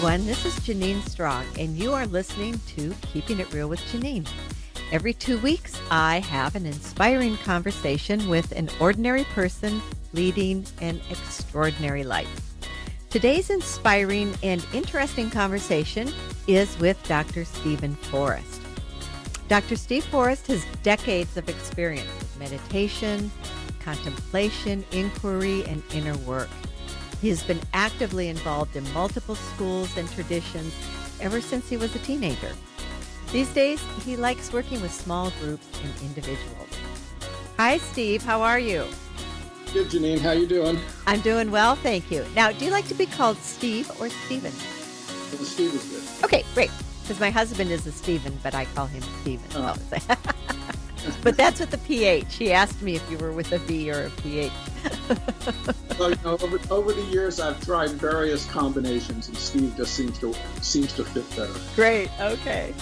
everyone. This is Janine Strong, and you are listening to Keeping It Real with Janine. Every 2 weeks, I have an inspiring conversation with an ordinary person leading an extraordinary life. Today's inspiring and interesting conversation is with Dr. Stephen Forrest. Dr. Steve Forrest has decades of experience with meditation, contemplation, inquiry, and inner work. He has been actively involved in multiple schools and traditions ever since he was a teenager. These days, he likes working with small groups and individuals. Hi, Steve. How are you? Good, Janine. How you doing? I'm doing well, thank you. Now, do you like to be called Steve or Stephen? Well, Steve is good. Okay, great. Because my husband is a Stephen, but I call him Stephen. Oh. But that's with the PH. He asked me if you were with a V or a PH. Well, over the years, I've tried various combinations, and Steve just seems to fit better. Great. Okay.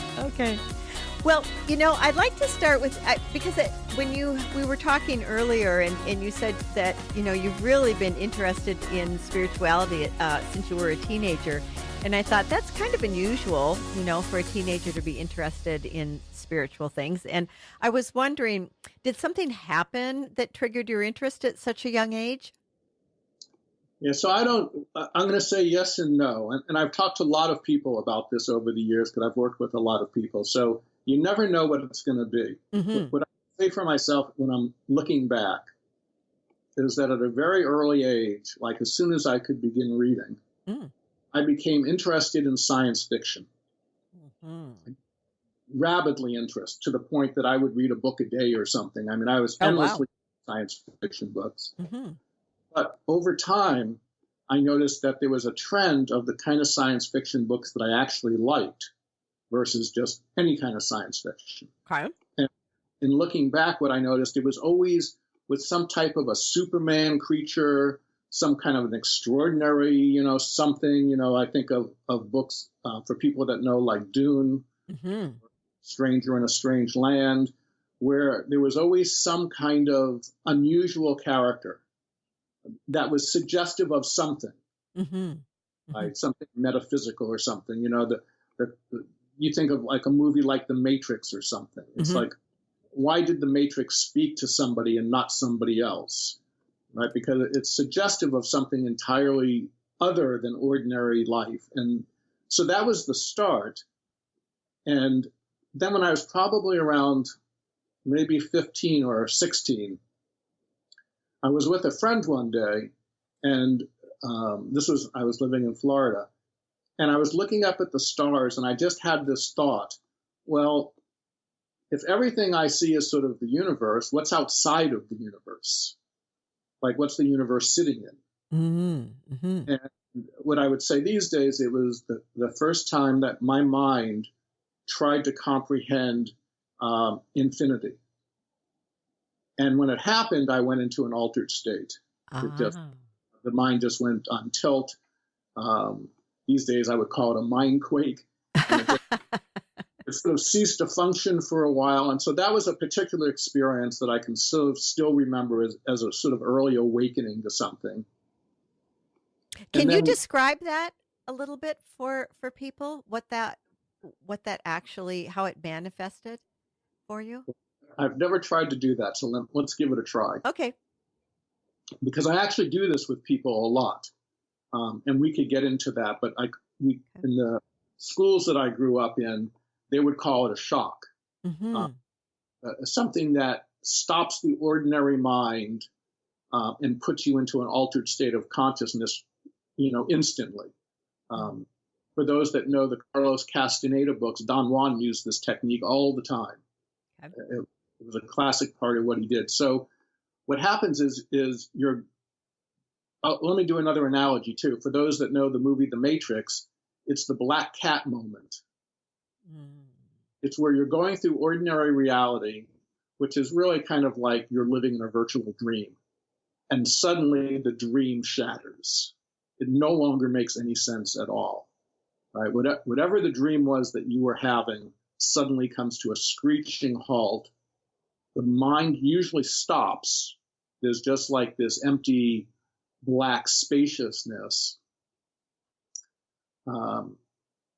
Well, I'd like to start with because when we were talking earlier, and you said that you've really been interested in spirituality since you were a teenager, and I thought that's kind of unusual, for a teenager to be interested in spiritual things. And I was wondering, did something happen that triggered your interest at such a young age? Yeah, so I'm going to say yes and no. And I've talked to a lot of people about this over the years because I've worked with a lot of people. So you never know what it's going to be. Mm-hmm. What I say for myself when I'm looking back is that at a very early age, like as soon as I could begin reading, I became interested in science fiction. Mm-hmm. Rabidly interested, to the point that I would read a book a day or something. I mean, I was endlessly science fiction books. Mm-hmm. But over time, I noticed that there was a trend of the kind of science fiction books that I actually liked versus just any kind of science fiction. Okay. And in looking back, what I noticed, it was always with some type of a Superman creature, some kind of an extraordinary, something, I think of books for people that know, like Dune, mm-hmm. Stranger in a Strange Land, where there was always some kind of unusual character that was suggestive of something, mm-hmm. Right? Something metaphysical or something. You think of like a movie like The Matrix or something. It's mm-hmm. like, why did The Matrix speak to somebody and not somebody else? Right? Because it's suggestive of something entirely other than ordinary life. And so that was the start. And then when I was probably around maybe 15 or 16, I was with a friend one day, and I was living in Florida, and I was looking up at the stars, and I just had this thought, well, if everything I see is sort of the universe, what's outside of the universe? Like, what's the universe sitting in? Mm-hmm. Mm-hmm. And what I would say these days, it was the first time that my mind tried to comprehend infinity. And when it happened, I went into an altered state. The mind just went on tilt. These days, I would call it a mind quake. It sort of ceased to function for a while. And so that was a particular experience that I can sort of still remember as a sort of early awakening to something. Can you describe that a little bit for people, what that actually, how it manifested for you? I've never tried to do that, so let's give it a try. Okay. Because I actually do this with people a lot, and we could get into that. But in the schools that I grew up in, they would call it a shock, mm-hmm. Something that stops the ordinary mind and puts you into an altered state of consciousness, instantly. For those that know the Carlos Castaneda books, Don Juan used this technique all the time. Okay. It was a classic part of what he did. So what happens is let me do another analogy too. For those that know the movie The Matrix, it's the black cat moment. Mm. It's where you're going through ordinary reality, which is really kind of like you're living in a virtual dream. And suddenly the dream shatters. It no longer makes any sense at all. Right? Whatever the dream was that you were having suddenly comes to a screeching halt. The mind usually stops. There's just like this empty black spaciousness. Um,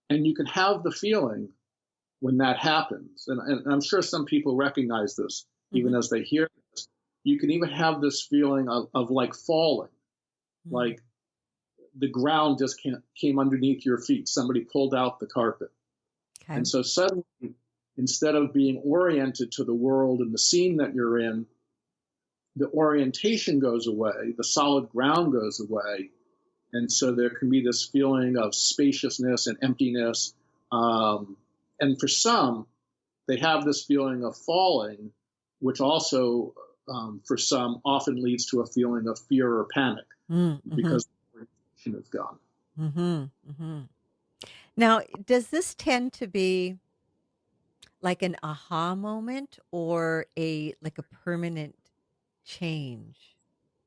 and you can have the feeling when that happens. And I'm sure some people recognize this even Mm-hmm. as they hear this. You can even have this feeling of like falling, Mm. like the ground just came underneath your feet. Somebody pulled out the carpet. Okay. And so suddenly, instead of being oriented to the world and the scene that you're in, the orientation goes away, the solid ground goes away. And so there can be this feeling of spaciousness and emptiness. And for some, they have this feeling of falling, which also, for some, often leads to a feeling of fear or panic Mm-hmm. because the orientation is gone. Mm-hmm. Mm-hmm. Now, does this tend to be like an aha moment or a like a permanent change?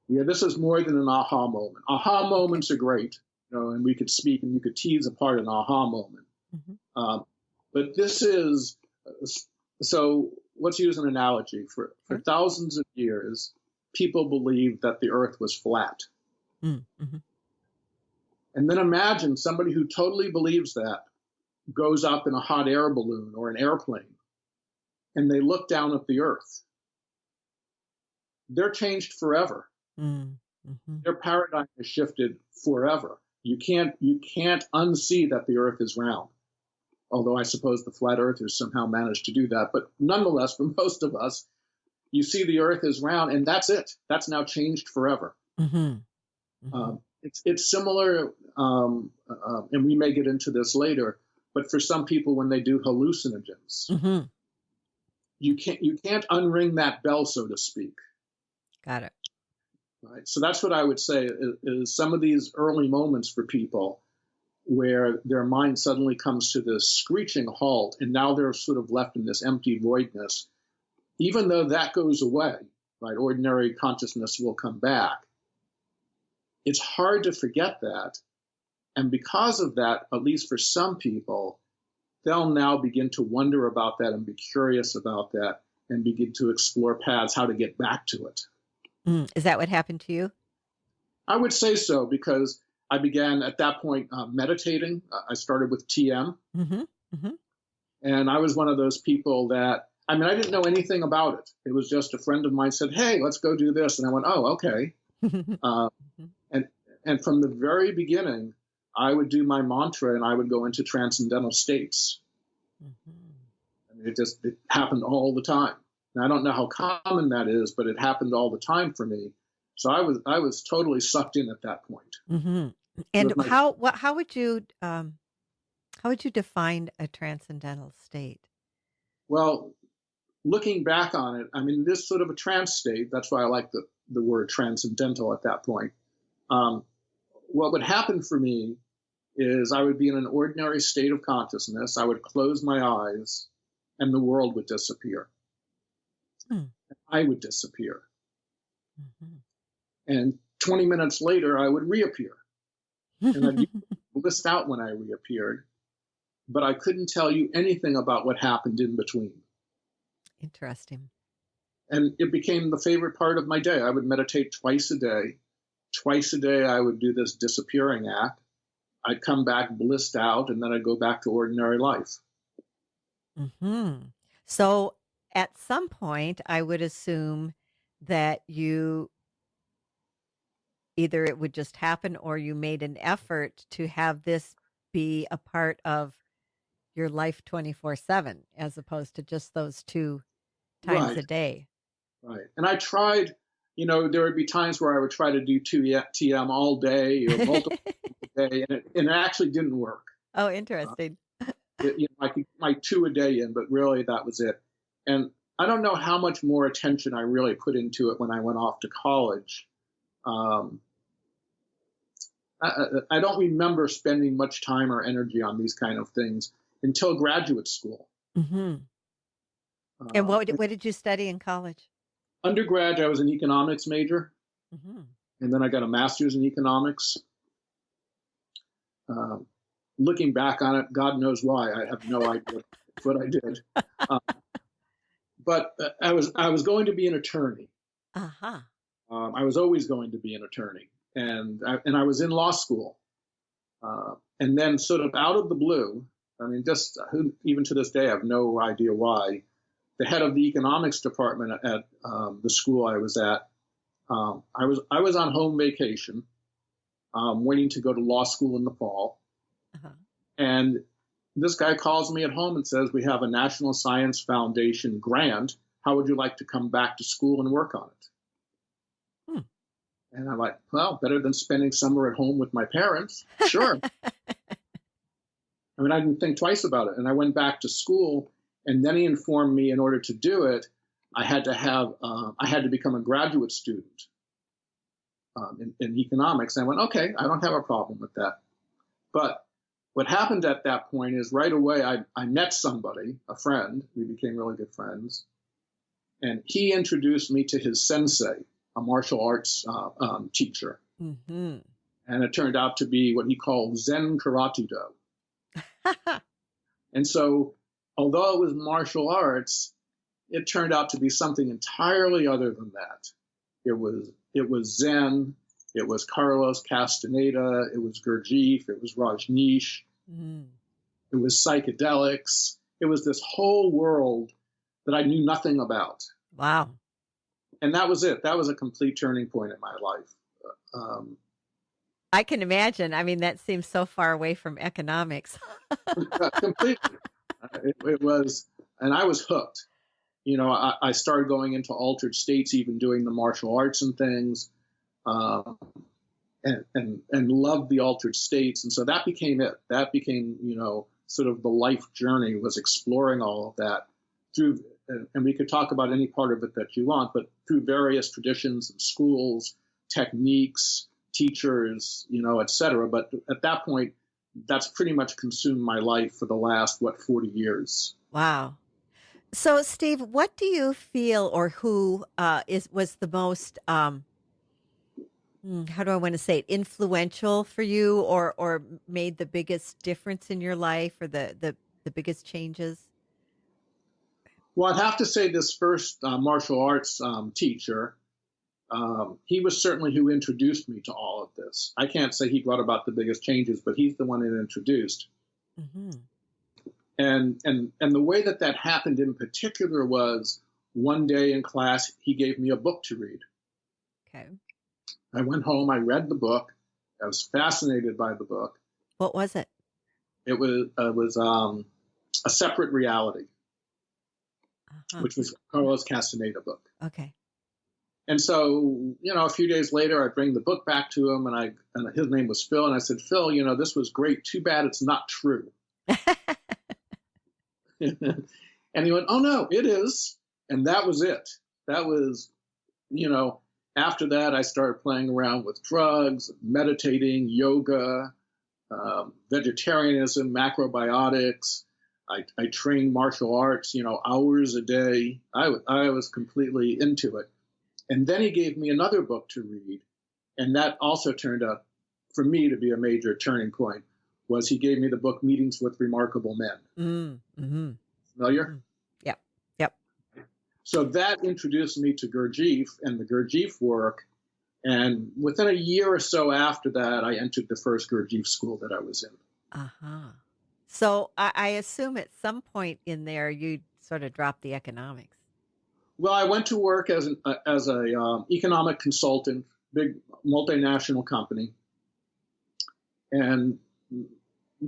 Yeah, this is more than an aha moment. Aha Okay. moments are great, and we could speak and you could tease apart an aha moment. Mm-hmm. Um, but this is so. Let's use an analogy. For Sure. thousands of years, people believed that the Earth was flat, Mm-hmm. and then imagine somebody who totally believes that goes up in a hot air balloon or an airplane, and they look down at the Earth. They're changed forever. Mm-hmm. Their paradigm has shifted forever. You can't unsee that the Earth is round. Although I suppose the flat earthers somehow managed to do that. But nonetheless, for most of us, you see the Earth is round, and that's it. That's now changed forever. Mm-hmm. Mm-hmm. It's similar, and we may get into this later. But for some people, when they do hallucinogens, Mm-hmm. you can't unring that bell, so to speak. Got it. Right. So that's what I would say is some of these early moments for people where their mind suddenly comes to this screeching halt, and now they're sort of left in this empty voidness. Even though that goes away, right? Ordinary consciousness will come back. It's hard to forget that. And because of that, at least for some people, they'll now begin to wonder about that and be curious about that and begin to explore paths how to get back to it. Is that what happened to you? I would say so because I began at that point meditating. I started with TM, Mm-hmm. Mm-hmm. and I was one of those people that, I mean, I didn't know anything about it. It was just a friend of mine said, "Hey, let's go do this," and I went, "Oh, okay." Uh, and and from the very beginning, I would do my mantra and I would go into transcendental states. Mm-hmm. I mean, it happened all the time. And I don't know how common that is, but it happened all the time for me. So I was totally sucked in at that point. Mm-hmm. It And was my how would you define a transcendental state? well, looking back on it, I mean, this sort of a trance state. That's why I like the word transcendental at that point. Um, what would happen for me is I would be in an ordinary state of consciousness. I would close my eyes, and the world would disappear. Mm. I would disappear, Mhm. and 20 minutes later, I would reappear, and I'd be blissed out when I reappeared. But I couldn't tell you anything about what happened in between. Interesting. And it became the favorite part of my day. I would meditate twice a day. Twice a day, I would do this disappearing act. I'd come back blissed out, and then I'd go back to ordinary life. Hmm. So at some point, I would assume that you either it would just happen or you made an effort to have this be a part of your life 24/7 as opposed to just those two times Right, a day. right. And I tried, there would be times where I would try to do TM all day or multiple a day, and it actually didn't work. Oh, Uh, interesting. I could my two a day in, but really that was it. And I don't know how much more attention I really put into it when I went off to college. Um, I don't remember spending much time or energy on these kind of things until graduate school. Hmm. And And what did you study in college? undergrad, I was an economics major, Hmm. and then I got a master's in economics. Um, Looking back on it, God knows why. I have no idea what I did. Uh, but I was going to be an attorney. Uh-huh. I was always going to be an attorney, and I was in law school. And then, sort of out of the blue, I mean, just even to this day, I have no idea why. The head of the economics department at the school I was at, I was on home vacation, waiting to go to law school in the fall, Uh-huh. and this guy calls me at home and says, "We have a National Science Foundation grant. How would you like to come back to school and work on it?" Hmm. And I'm like, "Well, better than spending summer at home with my parents. Sure." I mean, I didn't think twice about it. And I went back to school, and then he informed me in order to do it, I had to become a graduate student in economics. And I went, okay, I don't have a problem with that. But what happened at that point is right away I met somebody, a friend. We became really good friends. And he introduced me to his sensei, a martial arts teacher. Mm-hmm. And it turned out to be what he called Zen Karate Do. And so, although it was martial arts, it turned out to be something entirely other than that. It was Zen, it was Carlos Castaneda, it was Gurdjieff, it was Rajneesh, Mm. it was psychedelics. It was this whole world that I knew nothing about. Wow. And that was it. That was a complete turning point in my life. Um, I can imagine. I mean, that seems so far away from economics. Completely. It was, and I was hooked. I started going into altered states, even doing the martial arts and things, um, and loved the altered states. And so that became it. That became, sort of the life journey, was exploring all of that through, and we could talk about any part of it that you want, but through various traditions and schools, techniques, teachers, et cetera. But at that point, that's pretty much consumed my life for the last, 40 years. Wow. So, Steve, what do you feel, or who was the most how do I want to say it, influential for you, or made the biggest difference in your life, or the biggest changes? Well, I'd have to say this first martial arts teacher, he was certainly who introduced me to all of this. I can't say he brought about the biggest changes, but he's the one that introduced. Mm-hmm. And the way that happened in particular was, one day in class, he gave me a book to read. Okay. I went home, I read the book. I was fascinated by the book. What was it? It was A Separate Reality, Uh-huh. which was Carlos Castaneda book. Okay. And so, a few days later, I bring the book back to him, and his name was Phil, and I said, "Phil, this was great. Too bad it's not true." And he went, "Oh no, it is." And that was it. That was, after that, I started playing around with drugs, meditating, yoga, vegetarianism, macrobiotics. I trained martial arts, hours a day. I was completely into it. And then he gave me another book to read. And that also turned out, for me, to be a major turning point, was he gave me the book Meetings with Remarkable Men. Mm-hmm. Familiar? Mm. Yep. Yep. So that introduced me to Gurdjieff and the Gurdjieff work. And within a year or so after that, I entered the first Gurdjieff school that I was in. Uh-huh. So I assume at some point in there you sort of dropped the economics. Well, I went to work as a economic consultant, big multinational company, and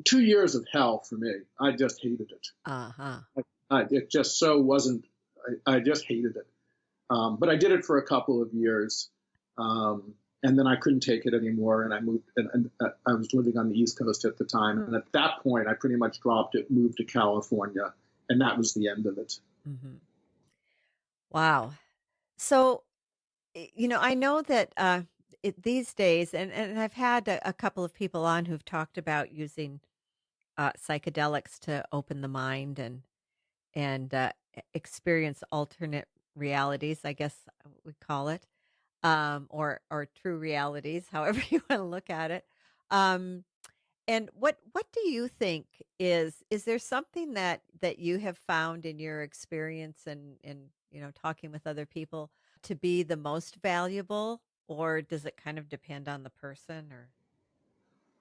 2 years of hell for me. I just hated it. Uh-huh. It just so wasn't. I just hated it. But I did it for a couple of years, and then I couldn't take it anymore, and I moved. And I was living on the East Coast at the time, and at that point, I pretty much dropped it, moved to California, and that was the end of it. Mm-hmm. Wow. So, I know that these days, and I've had a couple of people on who've talked about using psychedelics to open the mind and experience alternate realities, I guess we call it, or true realities, however you want to look at it. Um, and what do you think is there something that you have found in your experience and talking with other people to be the most valuable, or does it kind of depend on the person, or?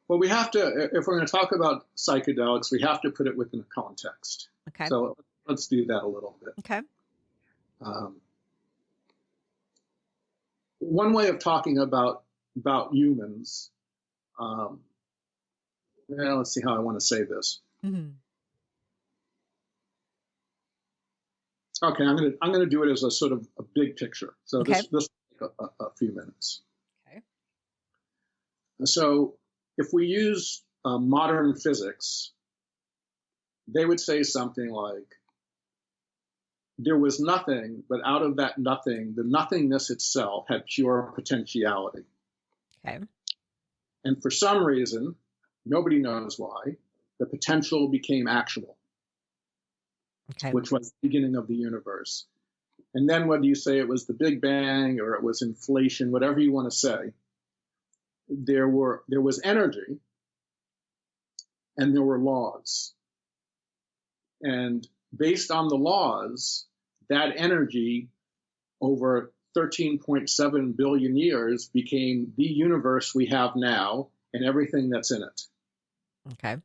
Well, we have to, if we're going to talk about psychedelics, we have to put it within a context. Okay. So let's do that a little bit. Okay. One way of talking about humans, let's see how I want to say this. Mm-hmm. Okay, I'm gonna do it as a sort of a big picture. So Okay. this will take a few minutes. Okay. So if we use modern physics, they would say something like, there was nothing, but out of that nothing, the nothingness itself had pure potentiality. Okay. And for some reason, nobody knows why, the potential became actual. Okay. Which was the beginning of the universe. And then whether you say it was the Big Bang or it was inflation, whatever you want to say, there was energy and there were laws. And based on the laws, that energy over 13.7 billion years became the universe we have now and everything that's in it. Okay.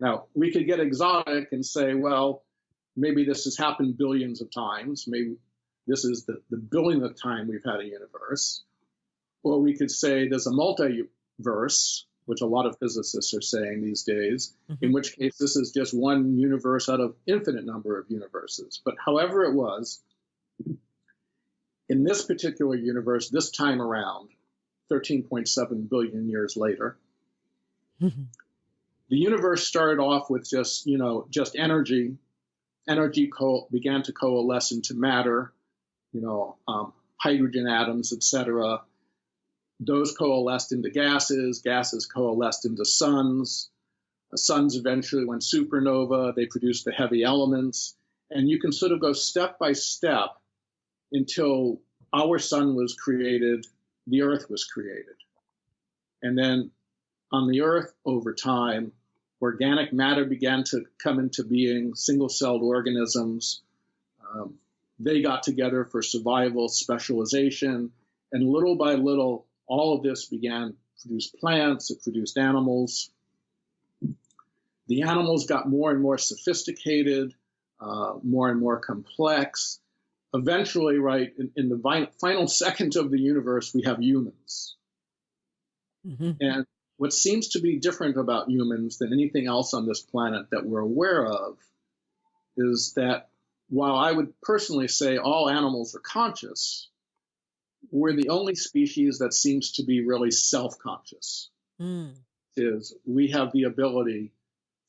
Now, we could get exotic and say, well, maybe this has happened billions of times. Maybe this is the billionth time we've had a universe. Or we could say there's a multiverse, which a lot of physicists are saying these days, in which case this is just one universe out of infinite number of universes. But however it was, in this particular universe, this time around, 13.7 billion years later, the universe started off with just energy. Energy began to coalesce into matter, hydrogen atoms, etc. Those coalesced into gases. Gases coalesced into suns. The suns eventually went supernova. They produced the heavy elements. And you can sort of go step by step until our sun was created, the Earth was created. And then on the Earth, over time, organic matter began to come into being, single-celled organisms. They got together for survival, specialization, and little by little, all of this began to produce plants, it produced animals. The animals got more and more sophisticated, more and more complex. Eventually, right, in the final second of the universe, we have humans. And what seems to be different about humans than anything else on this planet that we're aware of is that while I would personally say all animals are conscious, we're the only species that seems to be really self-conscious. Is we have the ability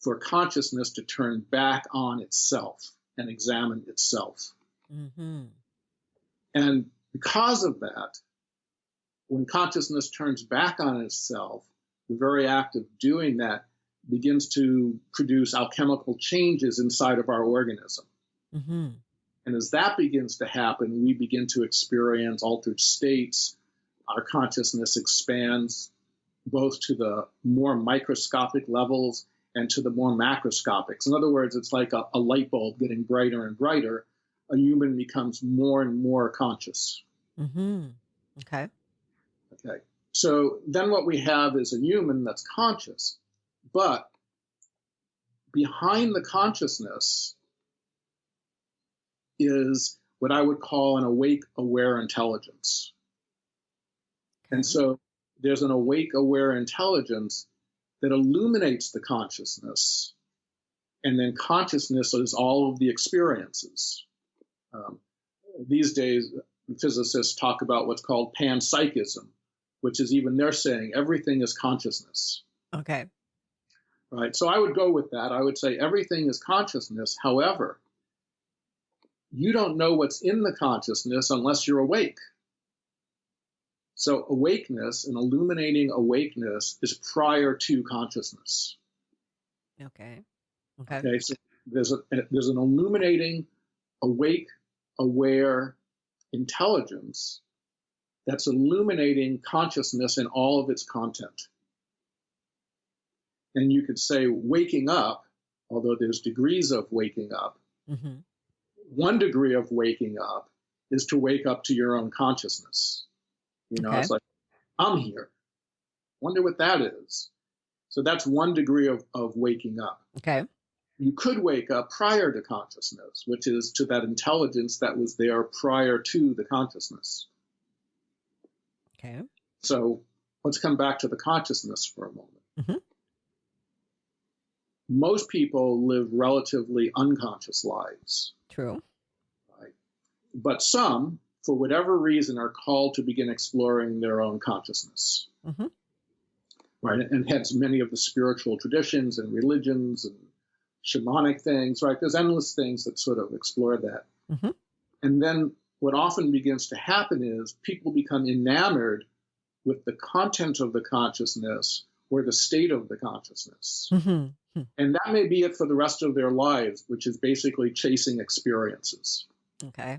for consciousness to turn back on itself and examine itself. And because of that, when consciousness turns back on itself, the very act of doing that begins to produce alchemical changes inside of our organism. And as that begins to happen, we begin to experience altered states. Our consciousness expands both to the more microscopic levels and to the more macroscopic. In other words, it's like a light bulb getting brighter and brighter. A human becomes more and more conscious. Okay. Okay. So then what we have is a human that's conscious, but behind the consciousness is what I would call an awake, aware intelligence. And so there's an awake, aware intelligence that illuminates the consciousness, and then consciousness is all of the experiences. These days, physicists talk about what's called panpsychism, which is even they're saying everything is consciousness. Okay. Right. So I would go with that. I would say everything is consciousness. However, you don't know what's in the consciousness unless you're awake. So awakeness, an illuminating awakeness, is prior to consciousness. Okay. So there's an illuminating, awake, aware intelligence that's illuminating consciousness in all of its content. And you could say waking up, although there's degrees of waking up, one degree of waking up is to wake up to your own consciousness. It's like, I'm here. Wonder what that is. So that's one degree of waking up. Okay. You could wake up prior to consciousness, which is to that intelligence that was there prior to the consciousness. Okay. So let's come back to the consciousness for a moment. Mm-hmm. Most people live relatively unconscious lives. True. Right? But some, for whatever reason, are called to begin exploring their own consciousness. Mm-hmm. Right? And hence many of the spiritual traditions and religions and shamanic things, right? There's endless things that sort of explore that. Mm-hmm. And then what often begins to happen is people become enamored with the content of the consciousness or the state of the consciousness. Mm-hmm. And that may be it for the rest of their lives, which is basically chasing experiences. Okay.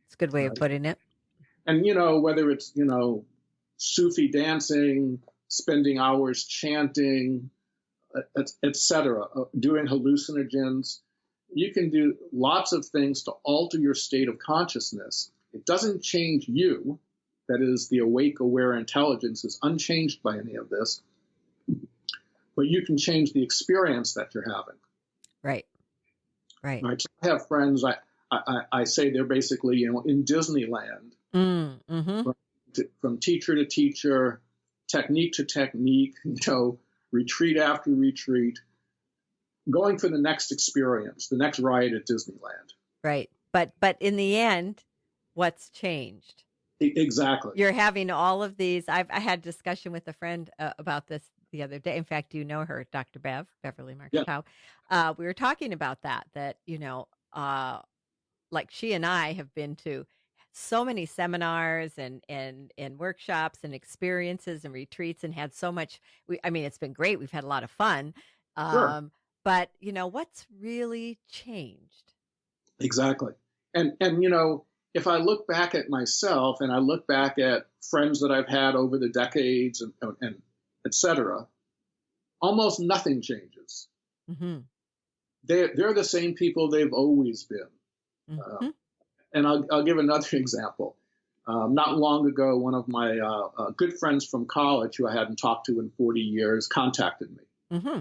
It's a good way of putting it. And, whether it's, Sufi dancing, spending hours chanting, etc., doing hallucinogens, you can do lots of things to alter your state of consciousness. It doesn't change you. That is, the awake, aware intelligence is unchanged by any of this. But you can change the experience that you're having. Right. Right. So I have friends, I say they're basically, in Disneyland, Mm-hmm. from teacher to teacher, technique to technique, retreat after retreat, going for the next experience, the next ride at Disneyland. Right. But in the end, what's changed? Exactly. You're having all of these. I had a discussion with a friend about this the other day. In fact, you know her, Dr. Beverly Marks-Howe. We were talking about that, like she and I have been to so many seminars and workshops and experiences and retreats and had so much. It's been great. We've had a lot of fun. Sure. But, what's really changed? Exactly. And if I look back at myself and I look back at friends that I've had over the decades and et cetera, almost nothing changes. Mm-hmm. They're the same people they've always been. Mm-hmm. And I'll give another example. Not long ago, one of my good friends from college, who I hadn't talked to in 40 years, contacted me. Mm-hmm.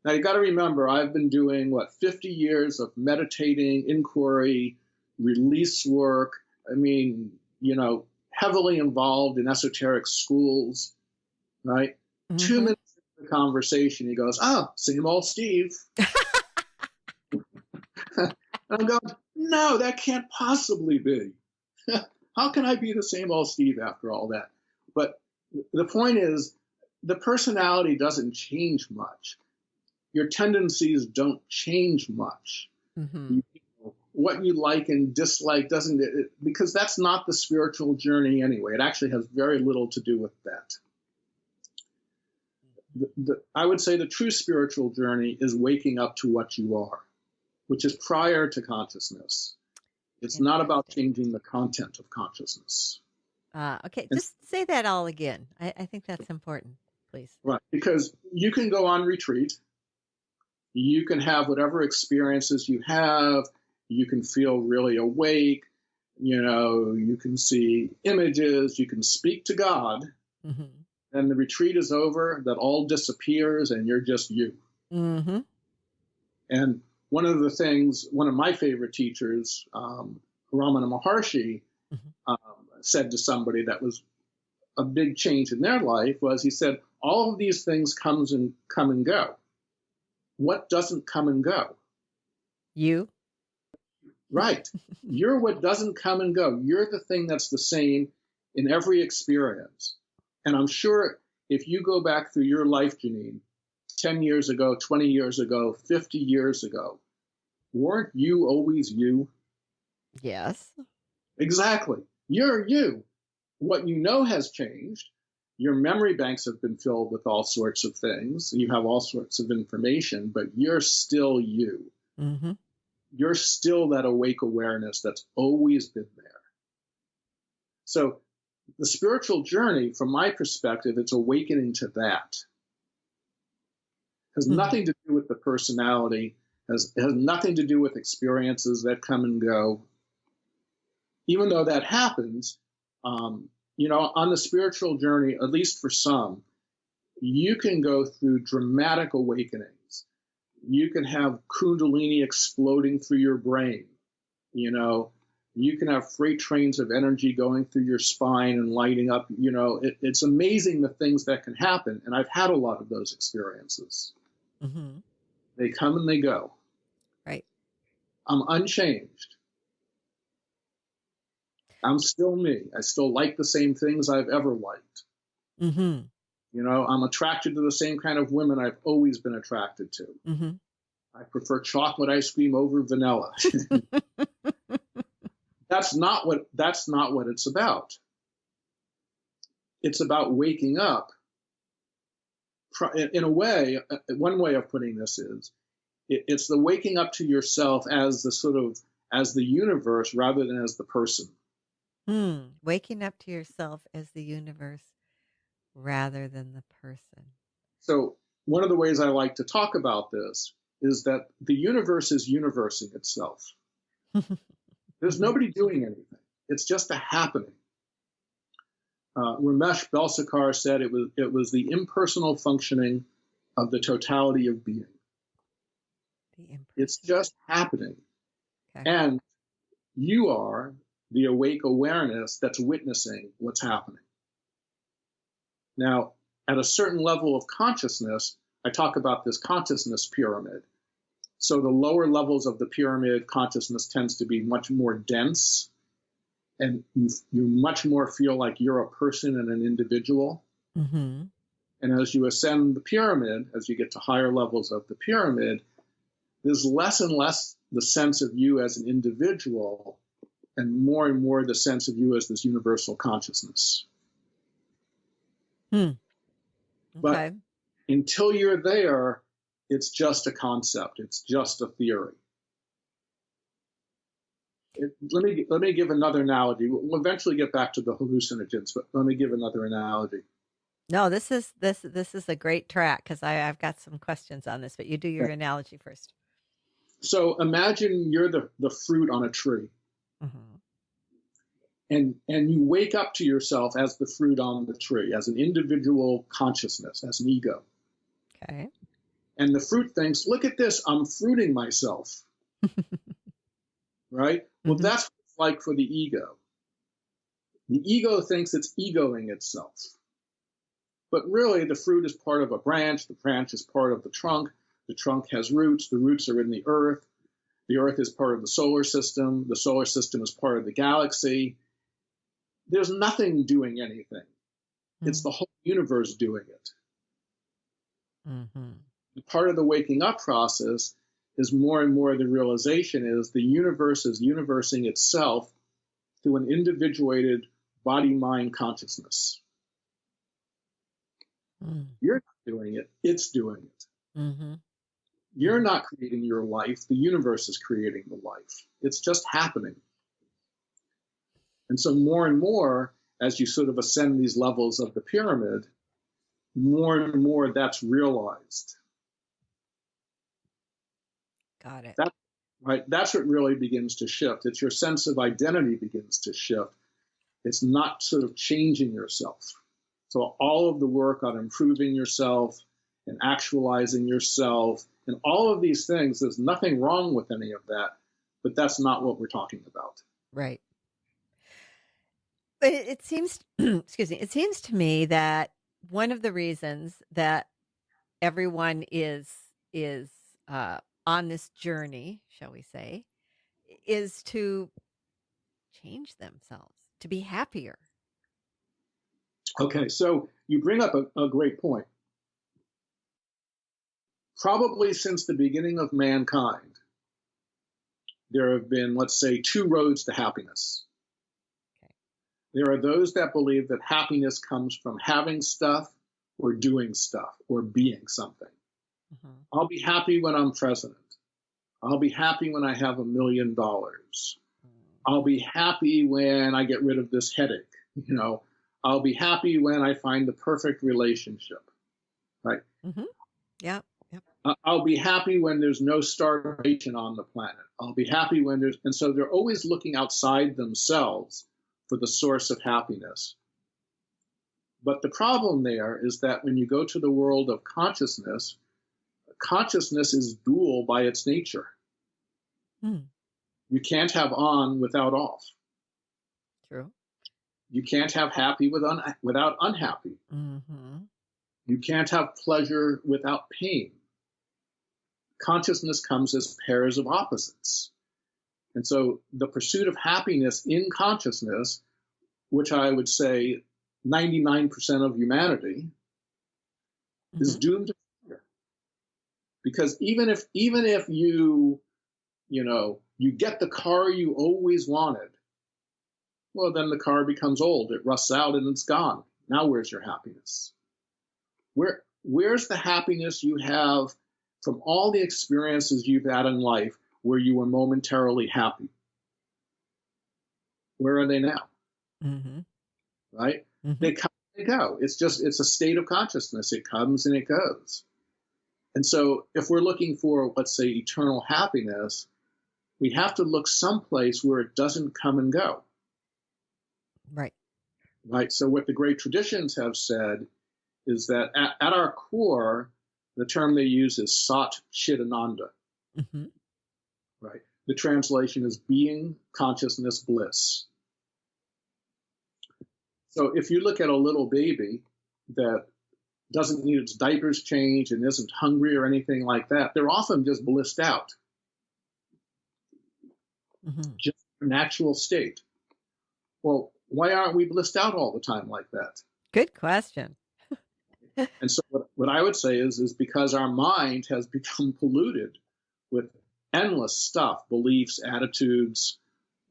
Now, you got to remember, I've been doing, 50 years of meditating, inquiry, release work. Heavily involved in esoteric schools, right? Mm-hmm. 2 minutes into the conversation, he goes, same old Steve. And I'm going, no, that can't possibly be. How can I be the same old Steve after all that? But the point is, the personality doesn't change much. Your tendencies don't change much. Mm-hmm. What you like and dislike doesn't, because that's not the spiritual journey anyway. It actually has very little to do with that. I would say the true spiritual journey is waking up to what you are, which is prior to consciousness. It's not about changing the content of consciousness. Okay, just say that all again. I think that's important, please. Right, because you can go on retreat. You can have whatever experiences you have. You can feel really awake. You can see images. You can speak to God. Mm-hmm. And the retreat is over. That all disappears, and you're just you. Mm-hmm. And one of my favorite teachers, Ramana Maharshi, mm-hmm. Said to somebody that was a big change in their life was, he said, all of these things come and go. What doesn't come and go? You. Right. You're what doesn't come and go. You're the thing that's the same in every experience. And I'm sure if you go back through your life, Janine, 10 years ago, 20 years ago, 50 years ago, weren't you always you? Yes. Exactly. You're you. What you know has changed. Your memory banks have been filled with all sorts of things. You have all sorts of information, but you're still you. Mm-hmm. You're still that awake awareness that's always been there. So the spiritual journey, from my perspective, it's awakening to that. It has nothing to do with the personality. It has nothing to do with experiences that come and go. Even though that happens, on the spiritual journey, at least for some, you can go through dramatic awakenings. You can have Kundalini exploding through your brain. You know, you can have freight trains of energy going through your spine and lighting up. You know, it's amazing the things that can happen. And I've had a lot of those experiences. Mm-hmm. They come and they go. Right. I'm unchanged. I'm still me. I still like the same things I've ever liked. Mm-hmm. You know, I'm attracted to the same kind of women I've always been attracted to. Mm-hmm. I prefer chocolate ice cream over vanilla. That's not what it's about. It's about waking up. In a way, one way of putting this is, it's the waking up to yourself as the universe rather than as the person. Waking up to yourself as the universe rather than the person. So one of the ways I like to talk about this is that the universe is universing itself. There's nobody doing anything. It's just a happening. Ramesh Balsekar said it was the impersonal functioning of the totality of being. It's just happening. Okay. And you are the awake awareness that's witnessing what's happening. Now, at a certain level of consciousness, I talk about this consciousness pyramid. So the lower levels of the pyramid, consciousness tends to be much more dense, and you much more feel like you're a person and an individual. Mm-hmm. And as you ascend the pyramid, as you get to higher levels of the pyramid, there's less and less the sense of you as an individual and more the sense of you as this universal consciousness. Okay. But until you're there, it's just a concept. It's just a theory. Let me give another analogy. We'll eventually get back to the hallucinogens, but let me give another analogy. No, this is a great track because I've got some questions on this, but you do your analogy first. So imagine you're the fruit on a tree. Mm-hmm. And you wake up to yourself as the fruit on the tree, as an individual consciousness, as an ego. Okay. And the fruit thinks, look at this, I'm fruiting myself. Right? Well, Mm-hmm. that's what it's like for the ego. The ego thinks it's egoing itself. But really, the fruit is part of a branch. The branch is part of the trunk. The trunk has roots. The roots are in the earth. The earth is part of the solar system. The solar system is part of the galaxy. There's nothing doing anything. Mm-hmm. It's the whole universe doing it. Mm-hmm. Part of the waking up process is more and more the realization is the universe is universing itself through an individuated body-mind consciousness. Mm. You're not doing it, it's doing it. Mm-hmm. You're not creating your life, the universe is creating the life. It's just happening. And so more and more, as you sort of ascend these levels of the pyramid, more and more that's realized. Got it. That's what really begins to shift. It's your sense of identity begins to shift. It's not sort of changing yourself. So all of the work on improving yourself and actualizing yourself and all of these things, there's nothing wrong with any of that, but that's not what we're talking about. Right. But it seems, excuse me, it seems to me that one of the reasons that everyone is on this journey, shall we say, is to change themselves, to be happier. Okay, so you bring up a great point. Probably since the beginning of mankind, there have been, let's say, two roads to happiness. Okay. There are those that believe that happiness comes from having stuff or doing stuff or being something. Mm-hmm. I'll be happy when I'm president. I'll be happy when I have $1 million. I'll be happy when I get rid of this headache. You know, I'll be happy when I find the perfect relationship. Right? Mm-hmm. Yeah. Yep. I'll be happy when there's no starvation on the planet. I'll be happy when there's, and so they're always looking outside themselves for the source of happiness. But the problem there is that when you go to the world of consciousness, consciousness is dual by its nature. Hmm. You can't have on without off. True. You can't have happy without unhappy. Mm-hmm. You can't have pleasure without pain. Consciousness comes as pairs of opposites. And so the pursuit of happiness in consciousness, which I would say 99% of humanity, is doomed to failure. Because even if you get the car you always wanted, well, then the car becomes old, it rusts out, and it's gone. Now where's your happiness? Where's the happiness you have from all the experiences you've had in life where you were momentarily happy? Where are they now? Mm-hmm. Right? Mm-hmm. They come and they go. It's a state of consciousness. It comes and it goes. And so if we're looking for, let's say, eternal happiness, we have to look someplace where it doesn't come and go. Right. Right. So what the great traditions have said is that at our core, the term they use is Sat Chit Ananda. Mm-hmm. Right. The translation is being, consciousness, bliss. So if you look at a little baby that doesn't need its diapers changed and isn't hungry or anything like that, they're often just blissed out. Mm-hmm. Just their natural state. Well, why aren't we blissed out all the time like that? Good question. And so what I would say is because our mind has become polluted with endless stuff, beliefs, attitudes,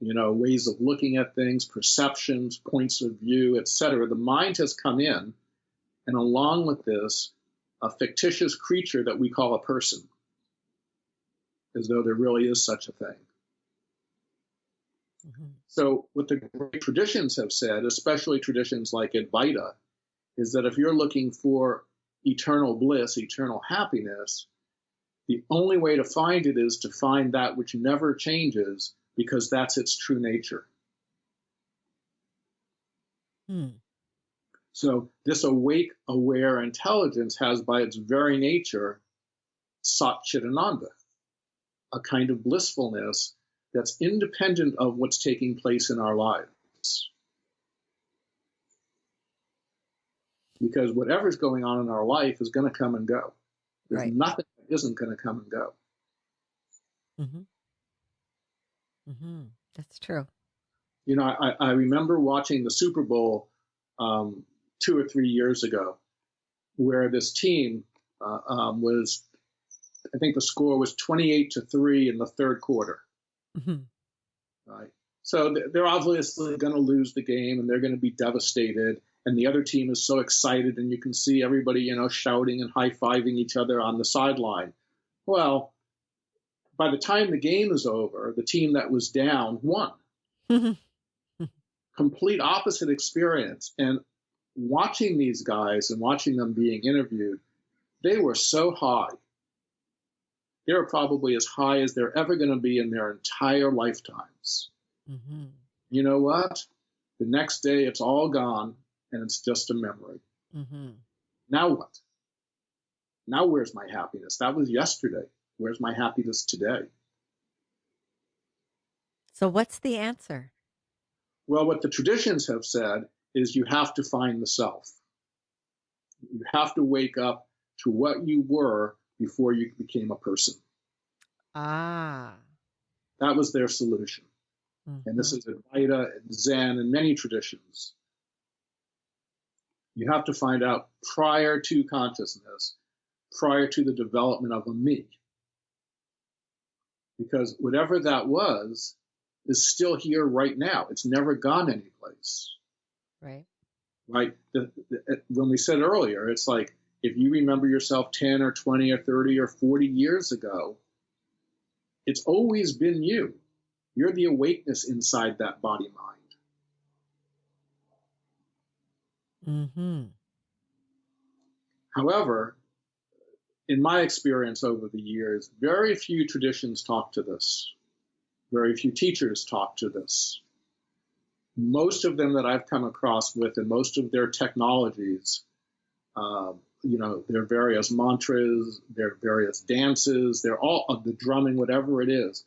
ways of looking at things, perceptions, points of view, etc. The mind has come in, and along with this, a fictitious creature that we call a person, as though there really is such a thing. Mm-hmm. So what the great traditions have said, especially traditions like Advaita, is that if you're looking for eternal bliss, eternal happiness, the only way to find it is to find that which never changes, because that's its true nature. Hmm. So this awake, aware intelligence has by its very nature Sat Chit Ananda, a kind of blissfulness that's independent of what's taking place in our lives. Because whatever's going on in our life is going to come and go. There's Right. nothing that isn't going to come and go. Mm-hmm. Mm-hmm. That's true. I remember watching the Super Bowl 2 or 3 years ago, where this team was, I think the score was 28-3 in the third quarter. Mm-hmm. Right. So they're obviously going to lose the game, and they're going to be devastated. And the other team is so excited, and you can see everybody, shouting and high-fiving each other on the sideline. Well, by the time the game is over, the team that was down won. Complete opposite experience. And watching these guys and watching them being interviewed, they were so high. They were probably as high as they're ever going to be in their entire lifetimes. Mm-hmm. You know what? The next day, it's all gone, and it's just a memory. Mm-hmm. Now what? Now where's my happiness? That was yesterday. Where's my happiness today? So what's the answer? Well, what the traditions have said is you have to find the self. You have to wake up to what you were before you became a person. Ah. That was their solution. Mm-hmm. And this is Advaita and Zen and many traditions. You have to find out prior to consciousness, prior to the development of a me. Because whatever that was is still here right now. It's never gone anyplace. Right. Right? When we said earlier, it's like if you remember yourself 10 or 20 or 30 or 40 years ago, it's always been you. You're the awakeness inside that body mind. Mm-hmm. However, in my experience over the years, very few traditions talk to this. Very few teachers talk to this. most of them that I've come across with, and most of their technologies, their various mantras, their various dances, they're all of the drumming, whatever it is.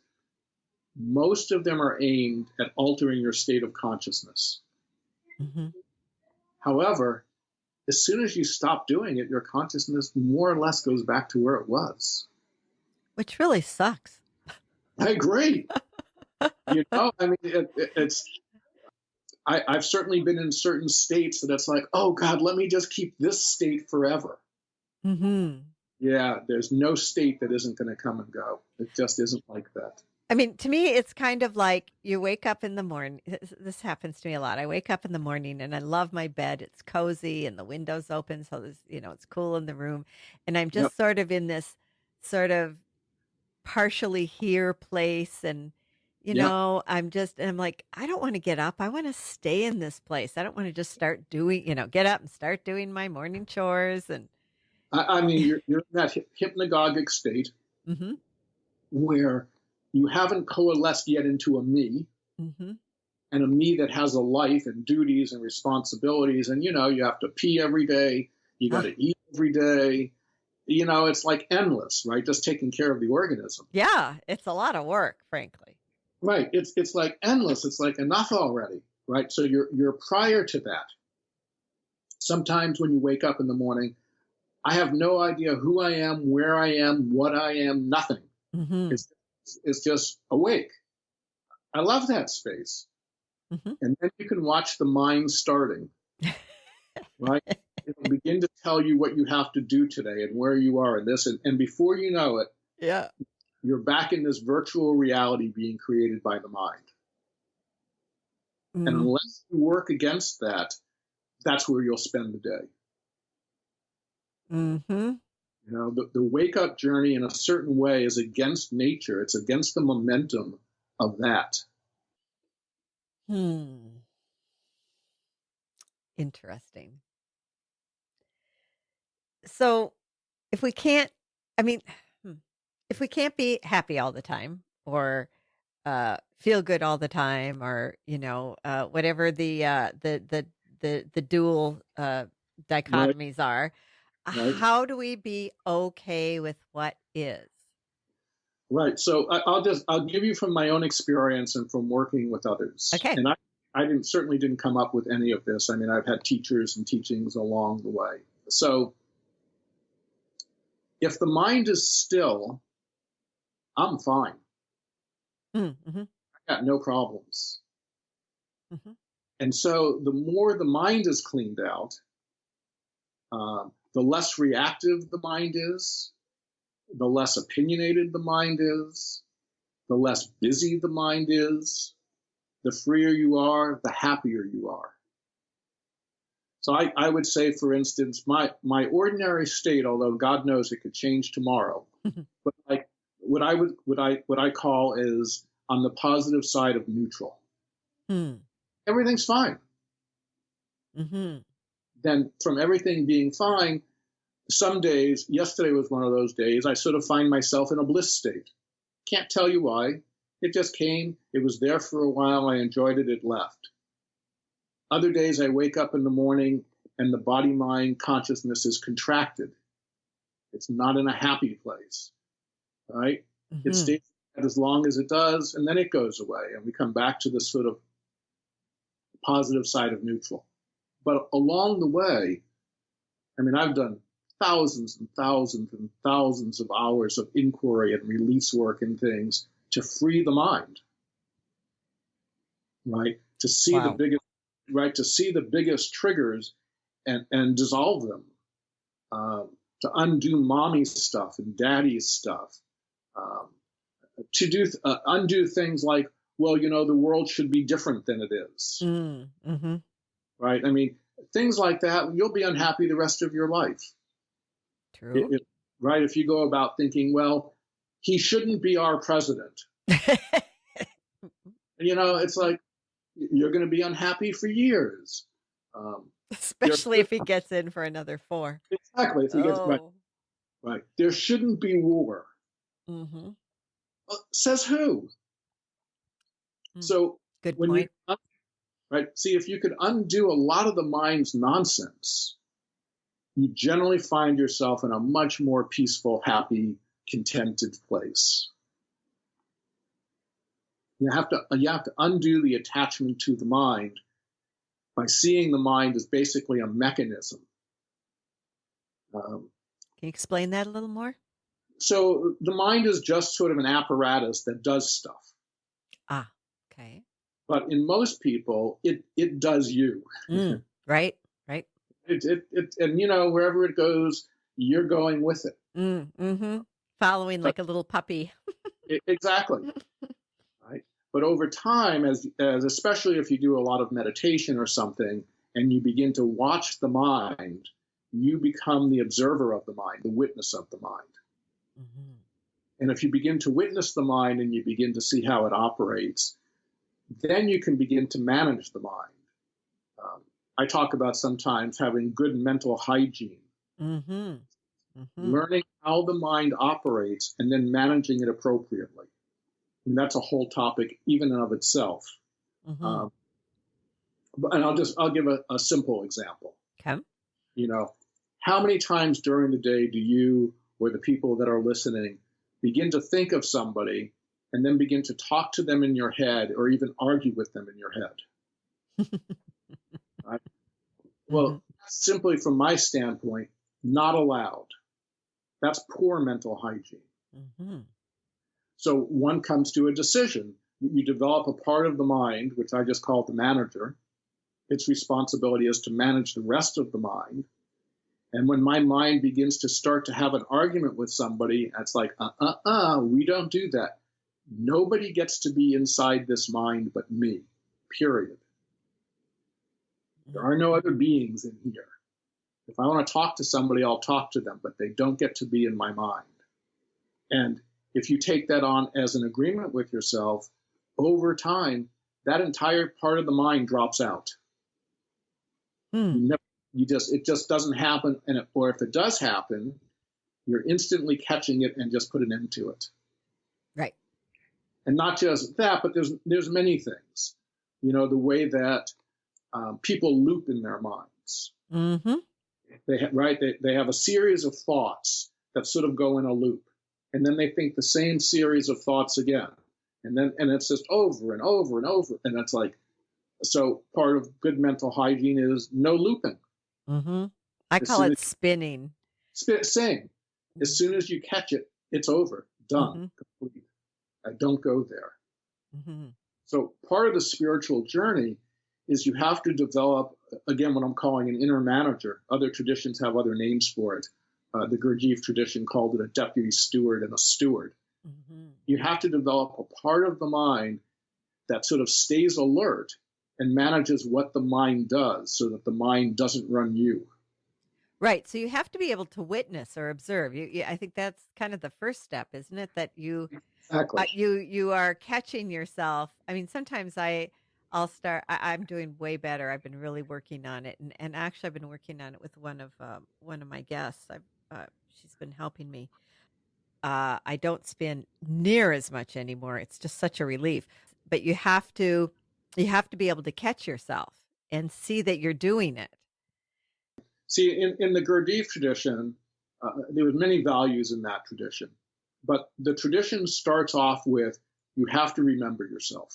Most of them are aimed at altering your state of consciousness. Mm-hmm. However, as soon as you stop doing it, your consciousness more or less goes back to where it was. Which really sucks. I agree. I mean, it's. I've certainly been in certain states that it's like, oh God, let me just keep this state forever. Mm-hmm. Yeah, there's no state that isn't going to come and go. It just isn't like that. I mean, to me, it's kind of like you wake up in the morning. This happens to me a lot. I wake up in the morning and I love my bed. It's cozy and the window's open. So there's, it's cool in the room. And I'm just Yep. sort of in this sort of partially here place. And, Yep. I'm like, I don't want to get up. I want to stay in this place. I don't want to just start doing, get up and start doing my morning chores. And I mean, you're in that hypnagogic state mm-hmm. where you haven't coalesced yet into a me, mm-hmm. and a me that has a life and duties and responsibilities. And, you have to pee every day. You got to eat every day. It's like endless, right? Just taking care of the organism. Yeah, it's a lot of work, frankly. Right. It's like endless. It's like enough already, right? So you're prior to that. Sometimes when you wake up in the morning, I have no idea who I am, where I am, what I am, nothing. Mm-hmm. It's just awake. I love that space. Mm-hmm. And then you can watch the mind starting, right? It'll begin to tell you what you have to do today and where you are in this. And before you know it, yeah, you're back in this virtual reality being created by the mind. Mm-hmm. And unless you work against that, that's where you'll spend the day. Mm-hmm. The wake-up journey in a certain way is against nature. It's against the momentum of that. Interesting. So if we can't, if we can't be happy all the time or feel good all the time or, whatever the dual dichotomies are, Right. how do we be okay with what is? Right. So I'll give you from my own experience and from working with others. Okay. And I certainly didn't come up with any of this. I mean, I've had teachers and teachings along the way. So if the mind is still, I'm fine. Mm-hmm. I got no problems. Mm-hmm. And so the more the mind is cleaned out, the less reactive the mind is, the less opinionated the mind is, the less busy the mind is, the freer you are, the happier you are. So I would say, for instance, my ordinary state, although God knows it could change tomorrow, but like what I call is on the positive side of neutral. Everything's fine. Mm-hmm. Then from everything being fine, some days, yesterday was one of those days, I sort of find myself in a bliss state. Can't tell you why. It just came. It was there for a while. I enjoyed it. It left. Other days I wake up in the morning and the body-mind consciousness is contracted. It's not in a happy place, right? Mm-hmm. It stays as long as it does, and then it goes away, and we come back to this sort of positive side of neutral. But along the way, I mean, I've done thousands and thousands and thousands of hours of inquiry and release work and things to free the mind, right? To see the biggest, right? To see the biggest triggers and dissolve them, to undo mommy's stuff and daddy's stuff, to undo things like, well, the world should be different than it is, mm-hmm. right? I mean, things like that, you'll be unhappy the rest of your life. True. Right? If you go about thinking, well, he shouldn't be our president. It's like you're going to be unhappy for years. Especially if he gets in for another 4. Exactly. If he gets right. There shouldn't be war. Mm-hmm. Says who? So good point. right? See, if you could undo a lot of the mind's nonsense, you generally find yourself in a much more peaceful, happy, contented place. You have to undo the attachment to the mind by seeing the mind as basically a mechanism. Can you explain that a little more? So the mind is just sort of an apparatus that does stuff. Ah, okay. But in most people, it does you. Right. And wherever it goes, you're going with it. Following like a little puppy. Exactly. Right. But over time, as especially if you do a lot of meditation or something, and you begin to watch the mind, you become the observer of the mind, the witness of the mind. And if you begin to witness the mind and you begin to see how it operates, then you can begin to manage the mind. I talk about sometimes having good mental hygiene, learning how the mind operates and then managing it appropriately. And that's a whole topic even in of itself. And I'll give a simple example. Okay. How many times during the day do you or the people that are listening begin to think of somebody and then begin to talk to them in your head or even argue with them in your head? Right? Well, simply from my standpoint, not allowed. That's poor mental hygiene. So one comes to a decision. You develop a part of the mind, which I just call the manager. Its responsibility is to manage the rest of the mind. And when my mind begins to start to have an argument with somebody, it's like, we don't do that. Nobody gets to be inside this mind but me, period. There are no other beings in here. If I want to talk to somebody, I'll talk to them, but they don't get to be in my mind. And if you take that on as an agreement with yourself, over time, that entire part of the mind drops out. It just doesn't happen. Or if it does happen, you're instantly catching it and just put an end to it. Right. And not just that, but there's many things. The way that people loop in their minds. They have a series of thoughts that sort of go in a loop, and then they think the same series of thoughts again, and it's just over and over and over, and it's like, so part of good mental hygiene is no looping. I call it spinning. Same. As soon as you catch it, it's over, done, complete. I don't go there. So part of the spiritual journey is you have to develop, again, what I'm calling an inner manager. Other traditions have other names for it. The Gurdjieff tradition called it a deputy steward and a steward. You have to develop a part of the mind that sort of stays alert and manages what the mind does so that the mind doesn't run you. Right. So you have to be able to witness or observe. I think that's kind of the first step, isn't it? That Exactly. You are catching yourself. I mean, sometimes I'll start. I'm doing way better. I've been really working on it, and actually, I've been working on it with one of my guests. She's been helping me. I don't spin near as much anymore. It's just such a relief. But you have to be able to catch yourself and see that you're doing it. See, in the Gurdjieff tradition, there was many values in that tradition, but the tradition starts off with you have to remember yourself.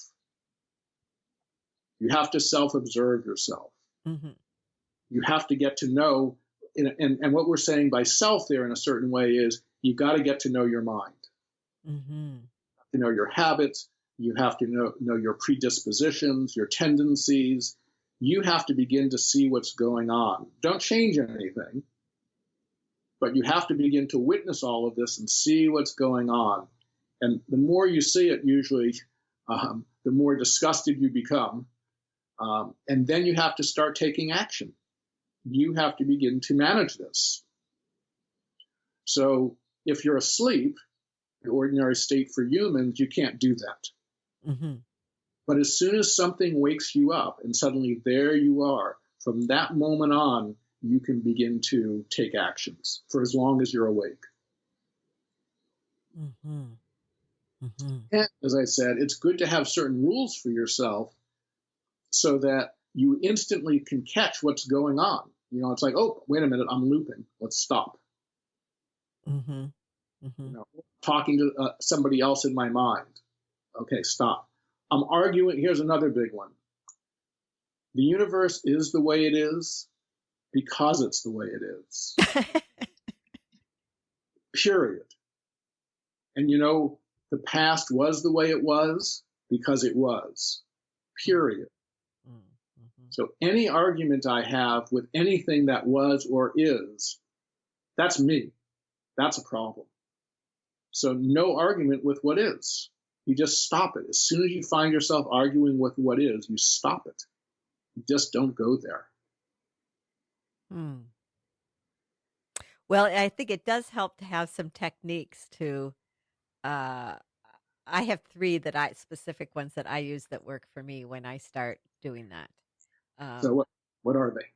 You have to self-observe yourself. You have to get to know, and what we're saying by self there in a certain way is you got to get to know your mind. You have to know your habits. You have to know your predispositions, your tendencies. You have to begin to see what's going on. Don't change anything, but you have to begin to witness all of this and see what's going on. And the more you see it, usually, the more disgusted you become. And then you have to start taking action. You have to begin to manage this. So if you're asleep, the ordinary state for humans, you can't do that. But as soon as something wakes you up and suddenly there you are, from that moment on, you can begin to take actions for as long as you're awake. And as I said, it's good to have certain rules for yourself so that you instantly can catch what's going on. It's like, oh, wait a minute, I'm looping. Let's stop. Mm-hmm. Mm-hmm. Talking to somebody else in my mind. Okay, stop. I'm arguing. Here's another big one. The universe is the way it is because it's the way it is. Period. And the past was the way it was because it was. Period. Mm-hmm. So any argument I have with anything that was or is, that's me. That's a problem. So no argument with what is. You just stop it. As soon as you find yourself arguing with what is, you stop it. You just don't go there. Hmm. Well, I think it does help to have some techniques to. I have 3 specific ones that I use that work for me when I start doing that. So what are they?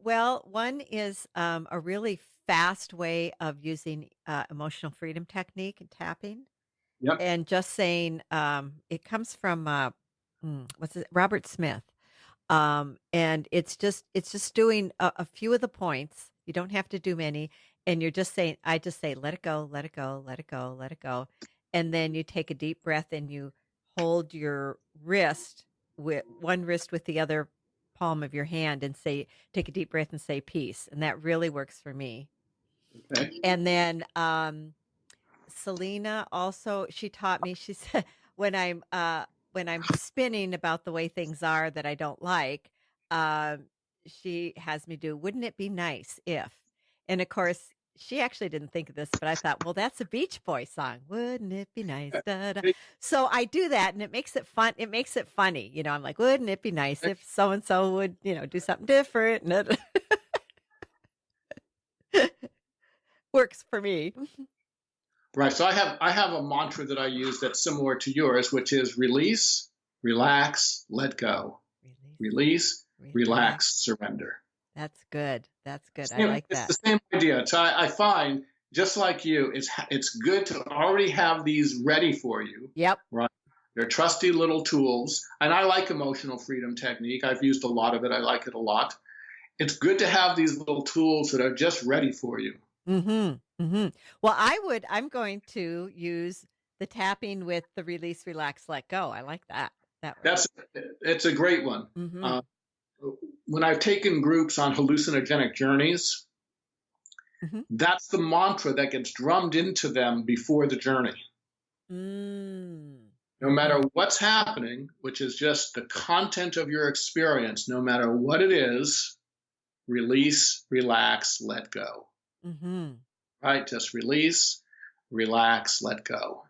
Well, one is a really fast way of using emotional freedom technique and tapping, Yep. and just saying it comes from Robert Smith. And it's just doing a few of the points. You don't have to do many. And you're just saying, I just say, let it go, let it go, let it go, let it go. And then you take a deep breath and you hold your wrist with one wrist with the other palm of your hand and say, take a deep breath and say peace. And that really works for me. Okay. And then, Selena also, she taught me, she said, when I'm spinning about the way things are that I don't like, um, she has me do, wouldn't it be nice if, and of course, she actually didn't think of this, but I thought, well, that's a Beach Boy song. Wouldn't it be nice? Da, da. So I do that and it makes it fun. It makes it funny. I'm like, wouldn't it be nice if so-and-so would, do something different? And it works for me. Right. So I have a mantra that I use that's similar to yours, which is release, relax, let go. Release, relax, surrender. That's good. That's good. I like that. It's the same idea. So I find, just like you, it's good to already have these ready for you. Yep. Right. They're trusty little tools. And I like emotional freedom technique. I've used a lot of it. I like it a lot. It's good to have these little tools that are just ready for you. Mm-hmm. Mm-hmm. Well, I'm going to use the tapping with the release, relax, let go. I like that. It's a great one. Mm-hmm. When I've taken groups on hallucinogenic journeys, mm-hmm. that's the mantra that gets drummed into them before the journey. No matter what's happening, which is just the content of your experience, no matter what it is, release, relax, let go. Mm-hmm. Right? Just release, relax, let go.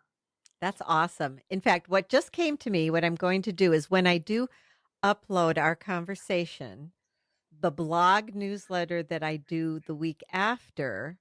That's awesome. In fact, what just came to me, what I'm going to do is when I do upload our conversation, the blog newsletter that I do the week after,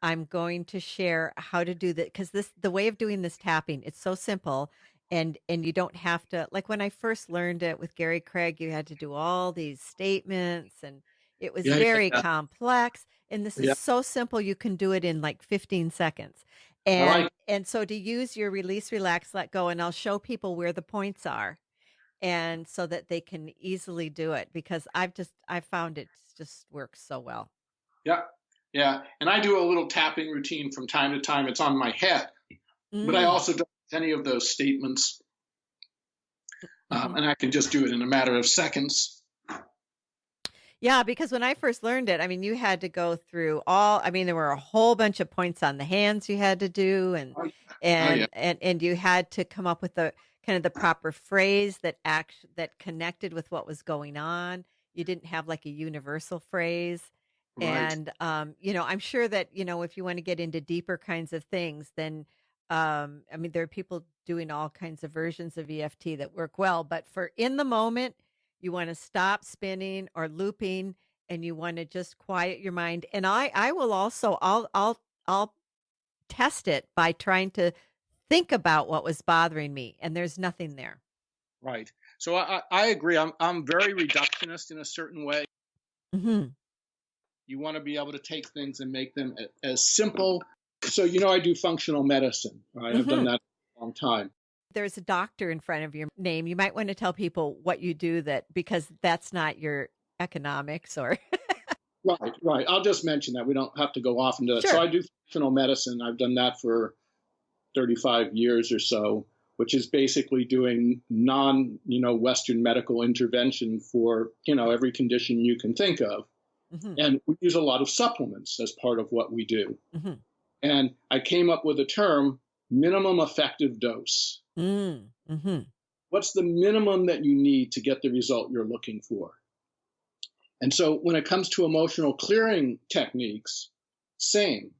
I'm going to share how to do that, because the way of doing this tapping, it's so simple, and you don't have to, like when I first learned it with Gary Craig, you had to do all these statements and it was very complex, and this is so simple, you can do it in like 15 seconds. And so to use your release, relax, let go, and I'll show people where the points are, and so that they can easily do it, because I found it just works so well. Yeah. Yeah. And I do a little tapping routine from time to time. It's on my head, but I also don't use any of those statements. And I can just do it in a matter of seconds. Yeah, because when I first learned it, I mean, you had to go through there were a whole bunch of points on the hands you had to do, and you had to come up with the kind of the proper phrase that connected with what was going on. You didn't have like a universal phrase. Right. And I'm sure that, if you want to get into deeper kinds of things, then there are people doing all kinds of versions of EFT that work well, but for in the moment, you want to stop spinning or looping, and you want to just quiet your mind. And I will also, I'll test it by trying to think about what was bothering me, and there's nothing there. Right. So I agree. I'm very reductionist in a certain way. Mm-hmm. You want to be able to take things and make them as simple. So, I do functional medicine, right? I've done that for a long time. There's a doctor in front of your name. You might want to tell people what you do, that because that's not your economics or Right, right. I'll just mention that we don't have to go off into that. So sure. I do functional medicine. I've done that for 35 years or so, which is basically doing Western medical intervention for, every condition you can think of. Hmm. And we use a lot of supplements as part of what we do. Hmm. And I came up with a term, minimum effective dose. Mm-hmm. What's the minimum that you need to get the result you're looking for? And so when it comes to emotional clearing techniques, same.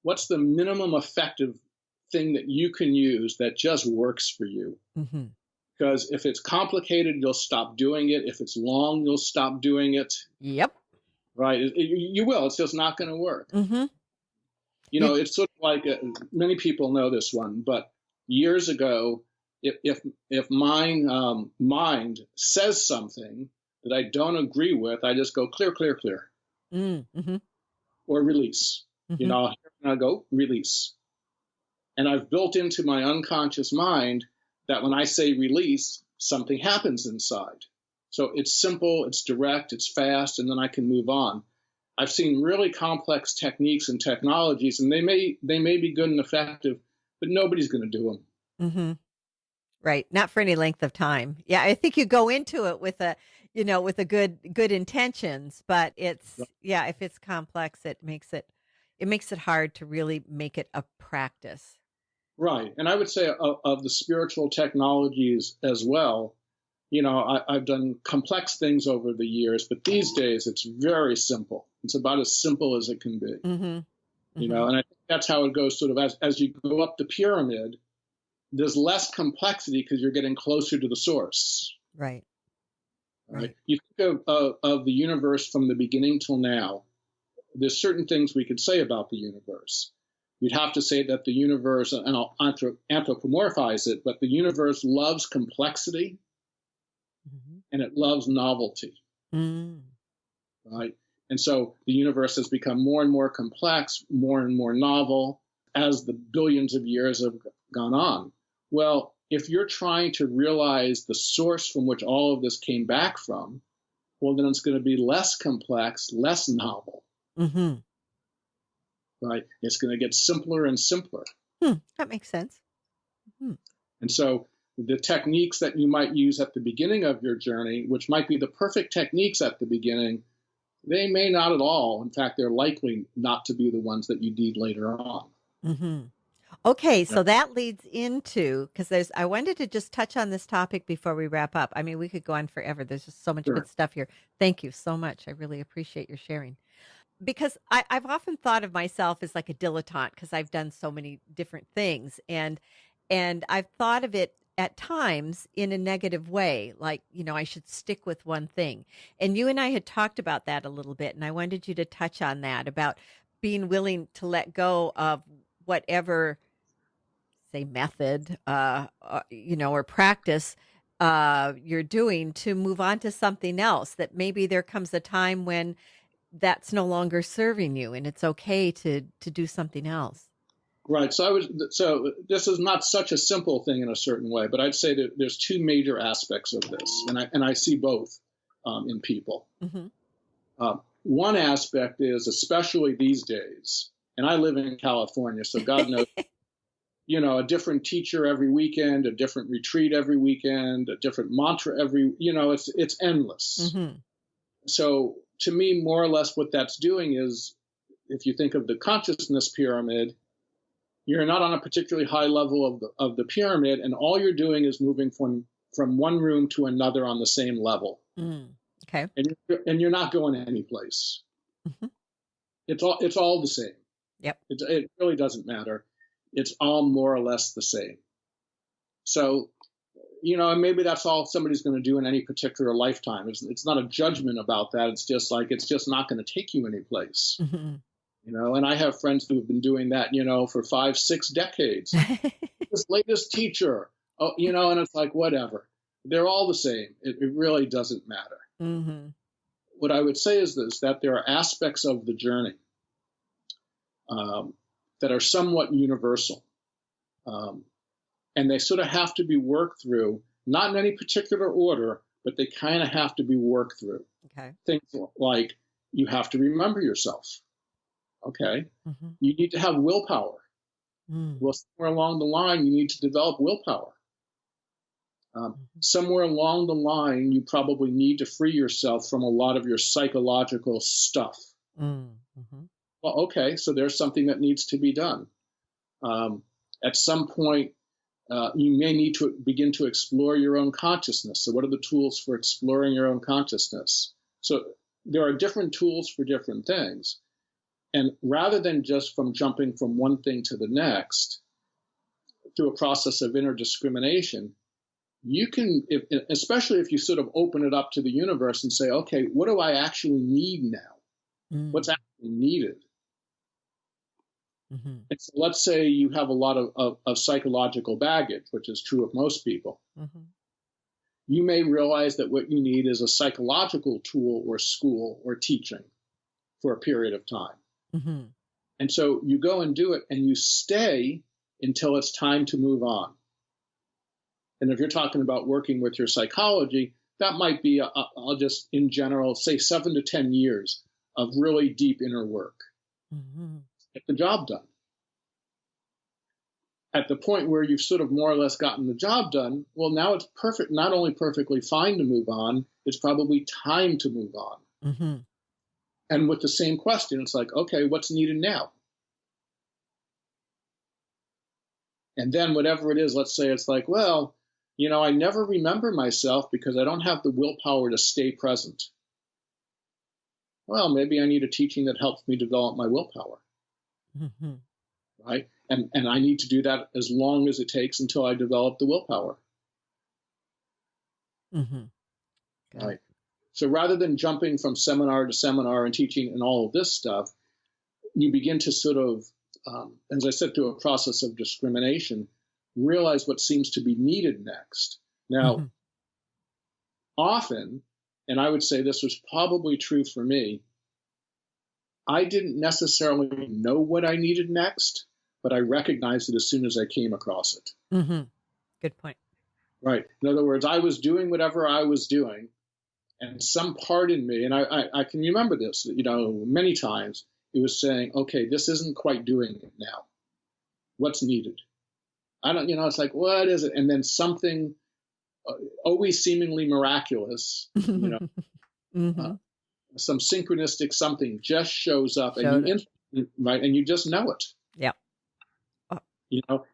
What's the minimum effective thing that you can use that just works for you? Mm-hmm. Because if it's complicated, you'll stop doing it. If it's long, you'll stop doing it. Yep. Right? You will. It's just not going to work. Mm-hmm. You, It's sort of like many people know this one, but years ago, if my mind says something that I don't agree with, I just go clear, clear, clear, mm-hmm. or release. Mm-hmm. I go release, and I've built into my unconscious mind that when I say release, something happens inside. So it's simple, it's direct, it's fast, and then I can move on. I've seen really complex techniques and technologies, and they may be good and effective, but nobody's going to do them. Mm-hmm. Right. Not for any length of time. Yeah. I think you go into it with with a good intentions, but if it's complex, it makes it hard to really make it a practice. Right. And I would say of the spiritual technologies as well, I've done complex things over the years, but these days it's very simple. It's about as simple as it can be. Mm-hmm. Mm-hmm. And I think that's how it goes sort of as you go up the pyramid, there's less complexity because you're getting closer to the source. Right. Right. You think of the universe from the beginning till now, there's certain things we could say about the universe. You'd have to say that the universe, and I'll anthropomorphize it, but the universe loves complexity, Mm-hmm. and it loves novelty. Mm. Right. And so the universe has become more and more complex, more and more novel as the billions of years have gone on. Well, if you're trying to realize the source from which all of this came back from, well, then it's going to be less complex, less novel. Mm-hmm. Right? It's going to get simpler and simpler. That makes sense. Mm-hmm. And so the techniques that you might use at the beginning of your journey, which might be the perfect techniques at the beginning, they may not at all. In fact, they're likely not to be the ones that you need later on. Mm-hmm. Okay, so that leads into, because I wanted to just touch on this topic before we wrap up. I mean, we could go on forever. There's just so much Sure. good stuff here. Thank you so much. I really appreciate your sharing. Because I've often thought of myself as like a dilettante because I've done so many different things, and I've thought of it at times in a negative way, like I should stick with one thing. And you and I had talked about that a little bit, and I wanted you to touch on that about being willing to let go of whatever, say, method, or practice you're doing to move on to something else. That maybe there comes a time when that's no longer serving you, and it's okay to do something else. Right. So this is not such a simple thing in a certain way, but I'd say that there's two major aspects of this, and I see both in people. Mm-hmm. One aspect is, especially these days, and I live in California, so God knows, a different teacher every weekend, a different retreat every weekend, a different mantra it's endless. Mm-hmm. So to me, more or less what that's doing is, if you think of the consciousness pyramid, you're not on a particularly high level of the pyramid, and all you're doing is moving from one room to another on the same level. Okay. And you're not going any place. Mm-hmm. It's all the same. Yep. It really doesn't matter. It's all more or less the same. So, and maybe that's all somebody's going to do in any particular lifetime. It's not a judgment about that. It's just not going to take you any place. Mm-hmm. And I have friends who have been doing that, for 5-6 decades. This latest teacher, and it's like, whatever. They're all the same. It really doesn't matter. Mm-hmm. What I would say is this, that there are aspects of the journey that are somewhat universal. and they sort of have to be worked through, not in any particular order, but they kind of have to be worked through. Okay. Things like you have to remember yourself. Okay. Mm-hmm. You need to have willpower. Mm. Well, somewhere along the line, you need to develop willpower. Somewhere along the line, you probably need to free yourself from a lot of your psychological stuff. Mm-hmm. Well, okay, so there's something that needs to be done. At some point, you may need to begin to explore your own consciousness. So what are the tools for exploring your own consciousness? So there are different tools for different things. And rather than just from jumping from one thing to the next through a process of inner discrimination, you can, especially if you sort of open it up to the universe and say, okay, what do I actually need now? What's actually needed? Mm-hmm. And so let's say you have a lot of psychological baggage, which is true of most people. Mm-hmm. You may realize that what you need is a psychological tool or school or teaching for a period of time. Mm-hmm. And so you go and do it, and you stay until it's time to move on. And if you're talking about working with your psychology, that might be, I'll just in general say 7 to 10 years of really deep inner work. Mm-hmm. Get the job done. At the point where you've sort of more or less gotten the job done, well, now it's perfect, not only perfectly fine to move on, it's probably time to move on. Mm-hmm. And with the same question, it's like, okay, what's needed now? And then whatever it is, let's say it's like, well, I never remember myself because I don't have the willpower to stay present. Well, maybe I need a teaching that helps me develop my willpower. Mm-hmm. Right? And I need to do that as long as it takes until I develop the willpower. Mm-hmm. Right? So rather than jumping from seminar to seminar and teaching and all of this stuff, you begin to sort of, as I said, through a process of discrimination, realize what seems to be needed next. Now, often, and I would say this was probably true for me, I didn't necessarily know what I needed next, but I recognized it as soon as I came across it. Mm-hmm. Good point. Right. In other words, I was doing whatever I was doing, and some part in me, and I can remember this, many times, it was saying, okay, this isn't quite doing it now. What's needed? I don't, it's like, what is it? And then something always seemingly miraculous, Mm-hmm. Some synchronistic something just shows up, and you just know it. Yeah.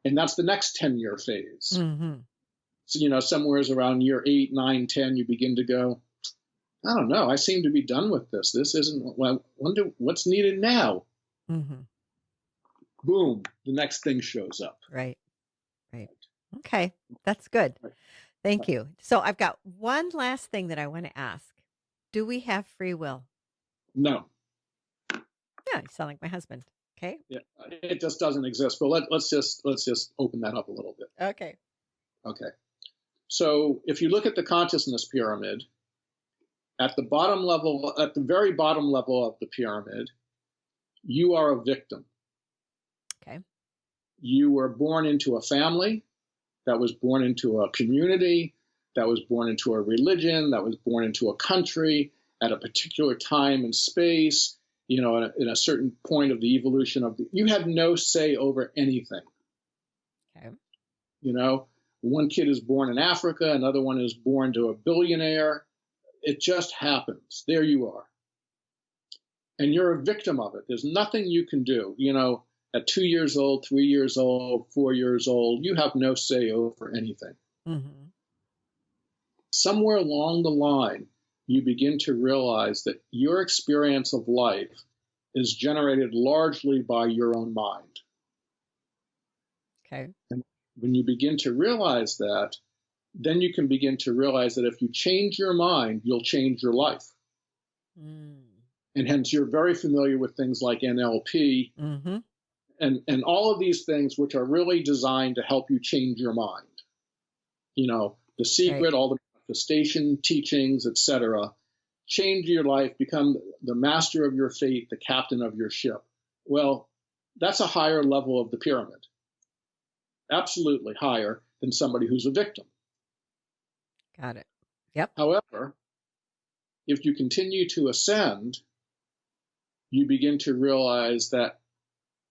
And that's the next 10-year phase. Mm-hmm. So, somewhere around year 8, 9, 10, you begin to go, I don't know, I seem to be done with this. This isn't, well, I wonder what's needed now. Mm-hmm. Boom, the next thing shows up. Right. Okay, that's good. Thank you. So I've got one last thing that I want to ask. Do we have free will? No. Yeah, you sound like my husband. Okay. Yeah, it just doesn't exist. But let's just open that up a little bit. Okay. So if you look at the consciousness pyramid, at the very bottom level of the pyramid, you are a victim. Okay. You were born into a family, that was born into a community, that was born into a religion, that was born into a country at a particular time and space, in a certain point of the evolution you had no say over anything. Okay. One kid is born in Africa, another one is born to a billionaire. It just happens. There you are. And you're a victim of it. There's nothing you can do. At 2 years old, 3 years old, 4 years old, you have no say over anything. Mm-hmm. Somewhere along the line, you begin to realize that your experience of life is generated largely by your own mind. Okay. And when you begin to realize that, then you can begin to realize that if you change your mind, you'll change your life. Mm. And hence, you're very familiar with things like NLP. Mm-hmm. And all of these things which are really designed to help you change your mind. The secret, right. All the manifestation teachings, etc. Change your life, become the master of your fate, the captain of your ship. Well, that's a higher level of the pyramid. Absolutely higher than somebody who's a victim. Got it. Yep. However, if you continue to ascend, you begin to realize that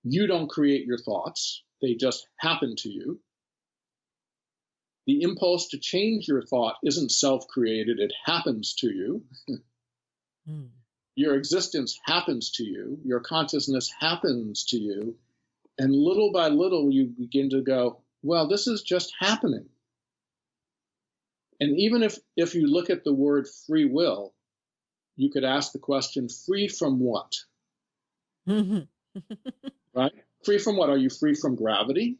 you don't create your thoughts, they just happen to you. The impulse to change your thought isn't self-created, it happens to you. Mm. Your existence happens to you, your consciousness happens to you, and little by little you begin to go, well, this is just happening. And even if you look at the word free will, you could ask the question, free from what? Right? Free from what? Are you free from gravity?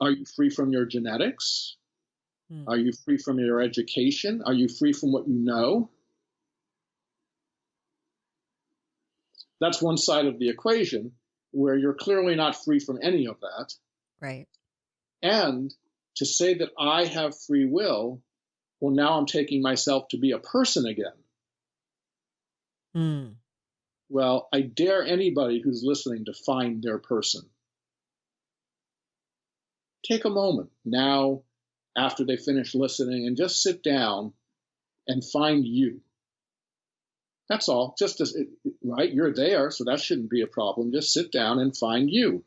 Are you free from your genetics? Are you free from your education? Are you free from what you know? That's one side of the equation where you're clearly not free from any of that. Right. And to say that I have free will, well, now I'm taking myself to be a person again. Well, I dare anybody who's listening to find their person. Take a moment now, after they finish listening, and just sit down and find you. That's all. Just as, right? You're there, so that shouldn't be a problem. Just sit down and find you.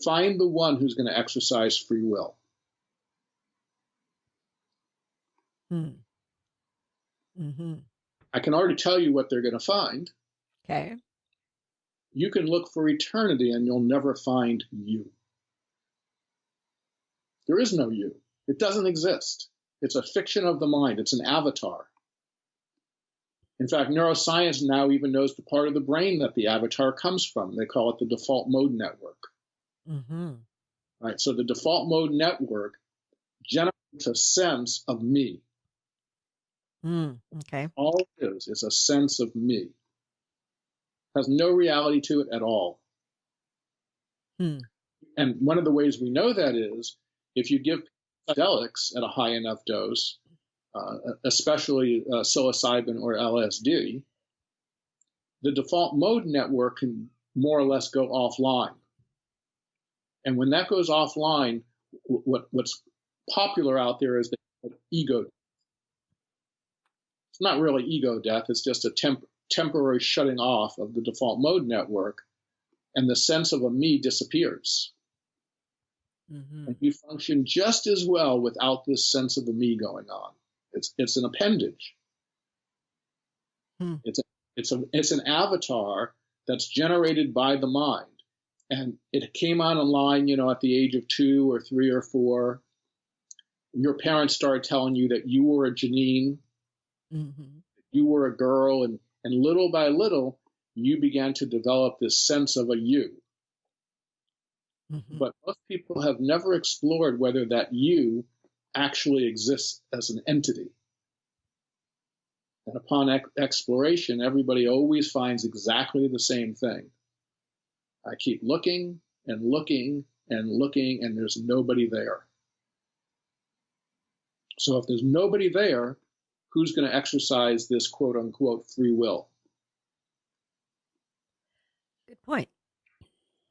Find the one who's going to exercise free will. I can already tell you what they're going to find. Okay. You can look for eternity and you'll never find you. There is no you. It doesn't exist. It's a fiction of the mind. It's an avatar. In fact, neuroscience now even knows the part of the brain that the avatar comes from. They call it the default mode network. Right? So the default mode network generates a sense of me. Okay. All it is a sense of me. Has no reality to it at all. And one of the ways we know that is if you give psychedelics at a high enough dose, especially psilocybin or LSD, the default mode network can more or less go offline. And when that goes offline, what's popular out there is the ego. It's not really ego death. It's just a temporary shutting off of the default mode network, and the sense of a me disappears. And you function just as well without this sense of the me going on. It's an appendage. It's an avatar that's generated by the mind, and it came online, at the age of 2 or 3 or 4. Your parents started telling you that you were a Janine, you were a girl, and little by little, you began to develop this sense of a you. But most people have never explored whether that you actually exists as an entity. And upon exploration, everybody always finds exactly the same thing. I keep looking and looking and looking, and there's nobody there. So if there's nobody there, who's going to exercise this quote-unquote free will? Good point.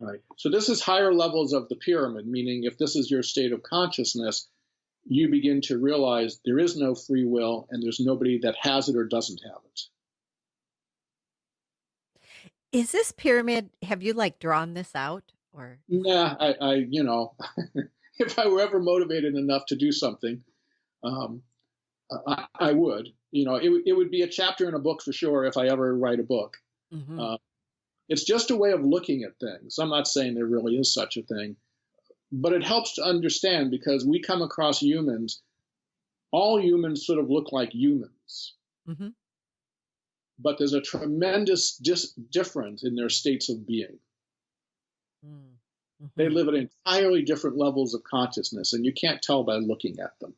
Right. So this is higher levels of the pyramid, meaning if this is your state of consciousness, you begin to realize there is no free will and there's nobody that has it or doesn't have it. Is this pyramid, have you drawn this out or? Nah, I if I were ever motivated enough to do something, I would. It would be a chapter in a book for sure if I ever write a book. It's just a way of looking at things. I'm not saying there really is such a thing, but it helps to understand because we come across humans. All humans sort of look like humans, but there's a tremendous difference in their states of being. They live at entirely different levels of consciousness, and you can't tell by looking at them.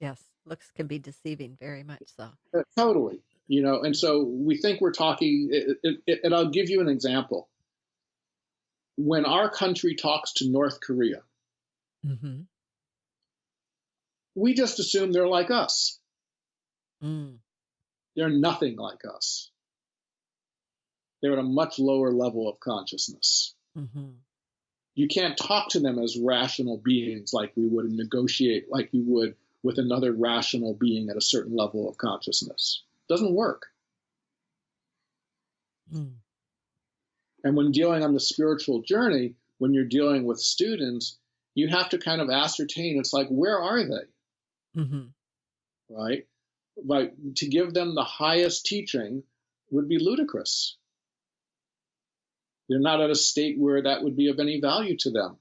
Yes, looks can be deceiving, very much so. Totally. And so we think we're talking, and I'll give you an example. When our country talks to North Korea, we just assume they're like us. They're nothing like us. They're at a much lower level of consciousness. you can't talk to them as rational beings like we would negotiate, like you would with another rational being at a certain level of consciousness. It doesn't work. Mm. And when dealing on the spiritual journey, when you're dealing with students, you have to kind of ascertain, it's like, where are they? Mm-hmm. Right? But to give them the highest teaching would be ludicrous. They're not at a state where that would be of any value to them.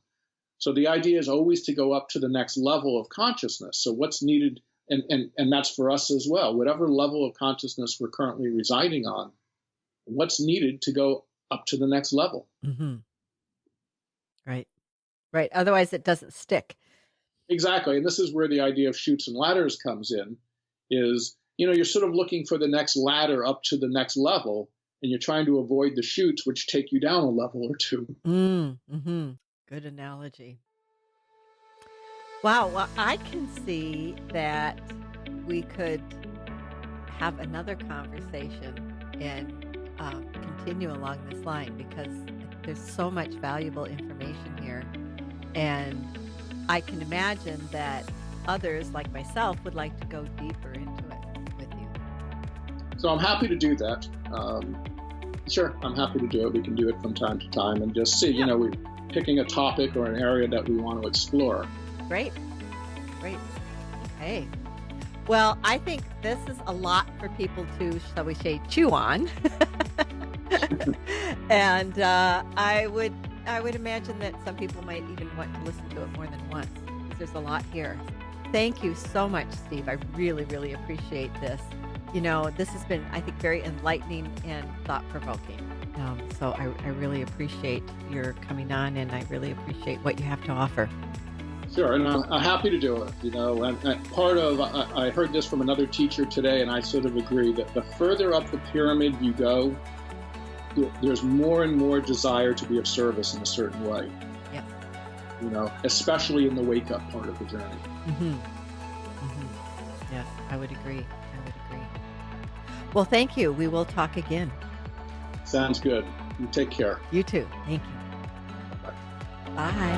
So the idea is always to go up to the next level of consciousness. So what's needed, and that's for us as well, whatever level of consciousness we're currently residing on, what's needed to go up to the next level. Mm-hmm. Right. Right. Otherwise it doesn't stick. Exactly. And this is where the idea of chutes and ladders comes in, is, you're sort of looking for the next ladder up to the next level, and you're trying to avoid the chutes, which take you down a level or two. Mm-hmm. Good analogy. Wow. Well, I can see that we could have another conversation and continue along this line, because there's so much valuable information here. And I can imagine that others like myself would like to go deeper into it with you. So I'm happy to do that. Sure, I'm happy to do it. We can do it from time to time and just see, we're picking a topic or an area that we want to explore. Great. Okay. Well, I think this is a lot for people to, shall we say, chew on. And I would imagine that some people might even want to listen to it more than once, because there's a lot here. Thank you so much, Steve. I really, really appreciate this. This has been, I think, very enlightening and thought-provoking. So I really appreciate your coming on, and I really appreciate what you have to offer. Sure, and I'm happy to do it, and part of, I heard this from another teacher today, and I sort of agree that the further up the pyramid you go, there's more and more desire to be of service in a certain way. Yeah. Especially in the wake-up part of the journey. Mm-hmm. Mm-hmm. Yes, I would agree. Well, thank you. We will talk again. Sounds good. You take care. You too. Thank you. Bye. Bye.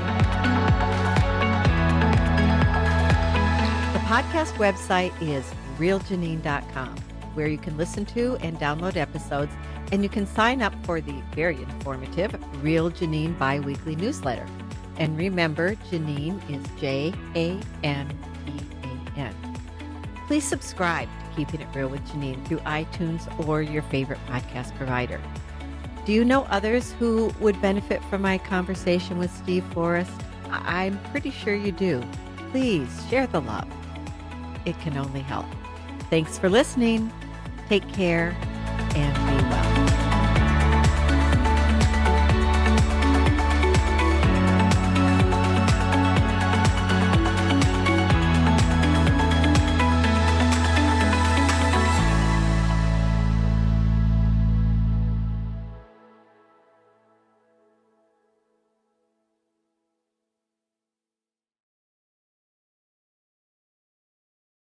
The podcast website is realjanine.com, where you can listen to and download episodes, and you can sign up for the very informative Real Janine biweekly newsletter. And remember, Janine is Janean. Please subscribe to Keeping It Real with Janine through iTunes or your favorite podcast provider. Do you know others who would benefit from my conversation with Steve Forrest? I'm pretty sure you do. Please share the love. It can only help. Thanks for listening. Take care, and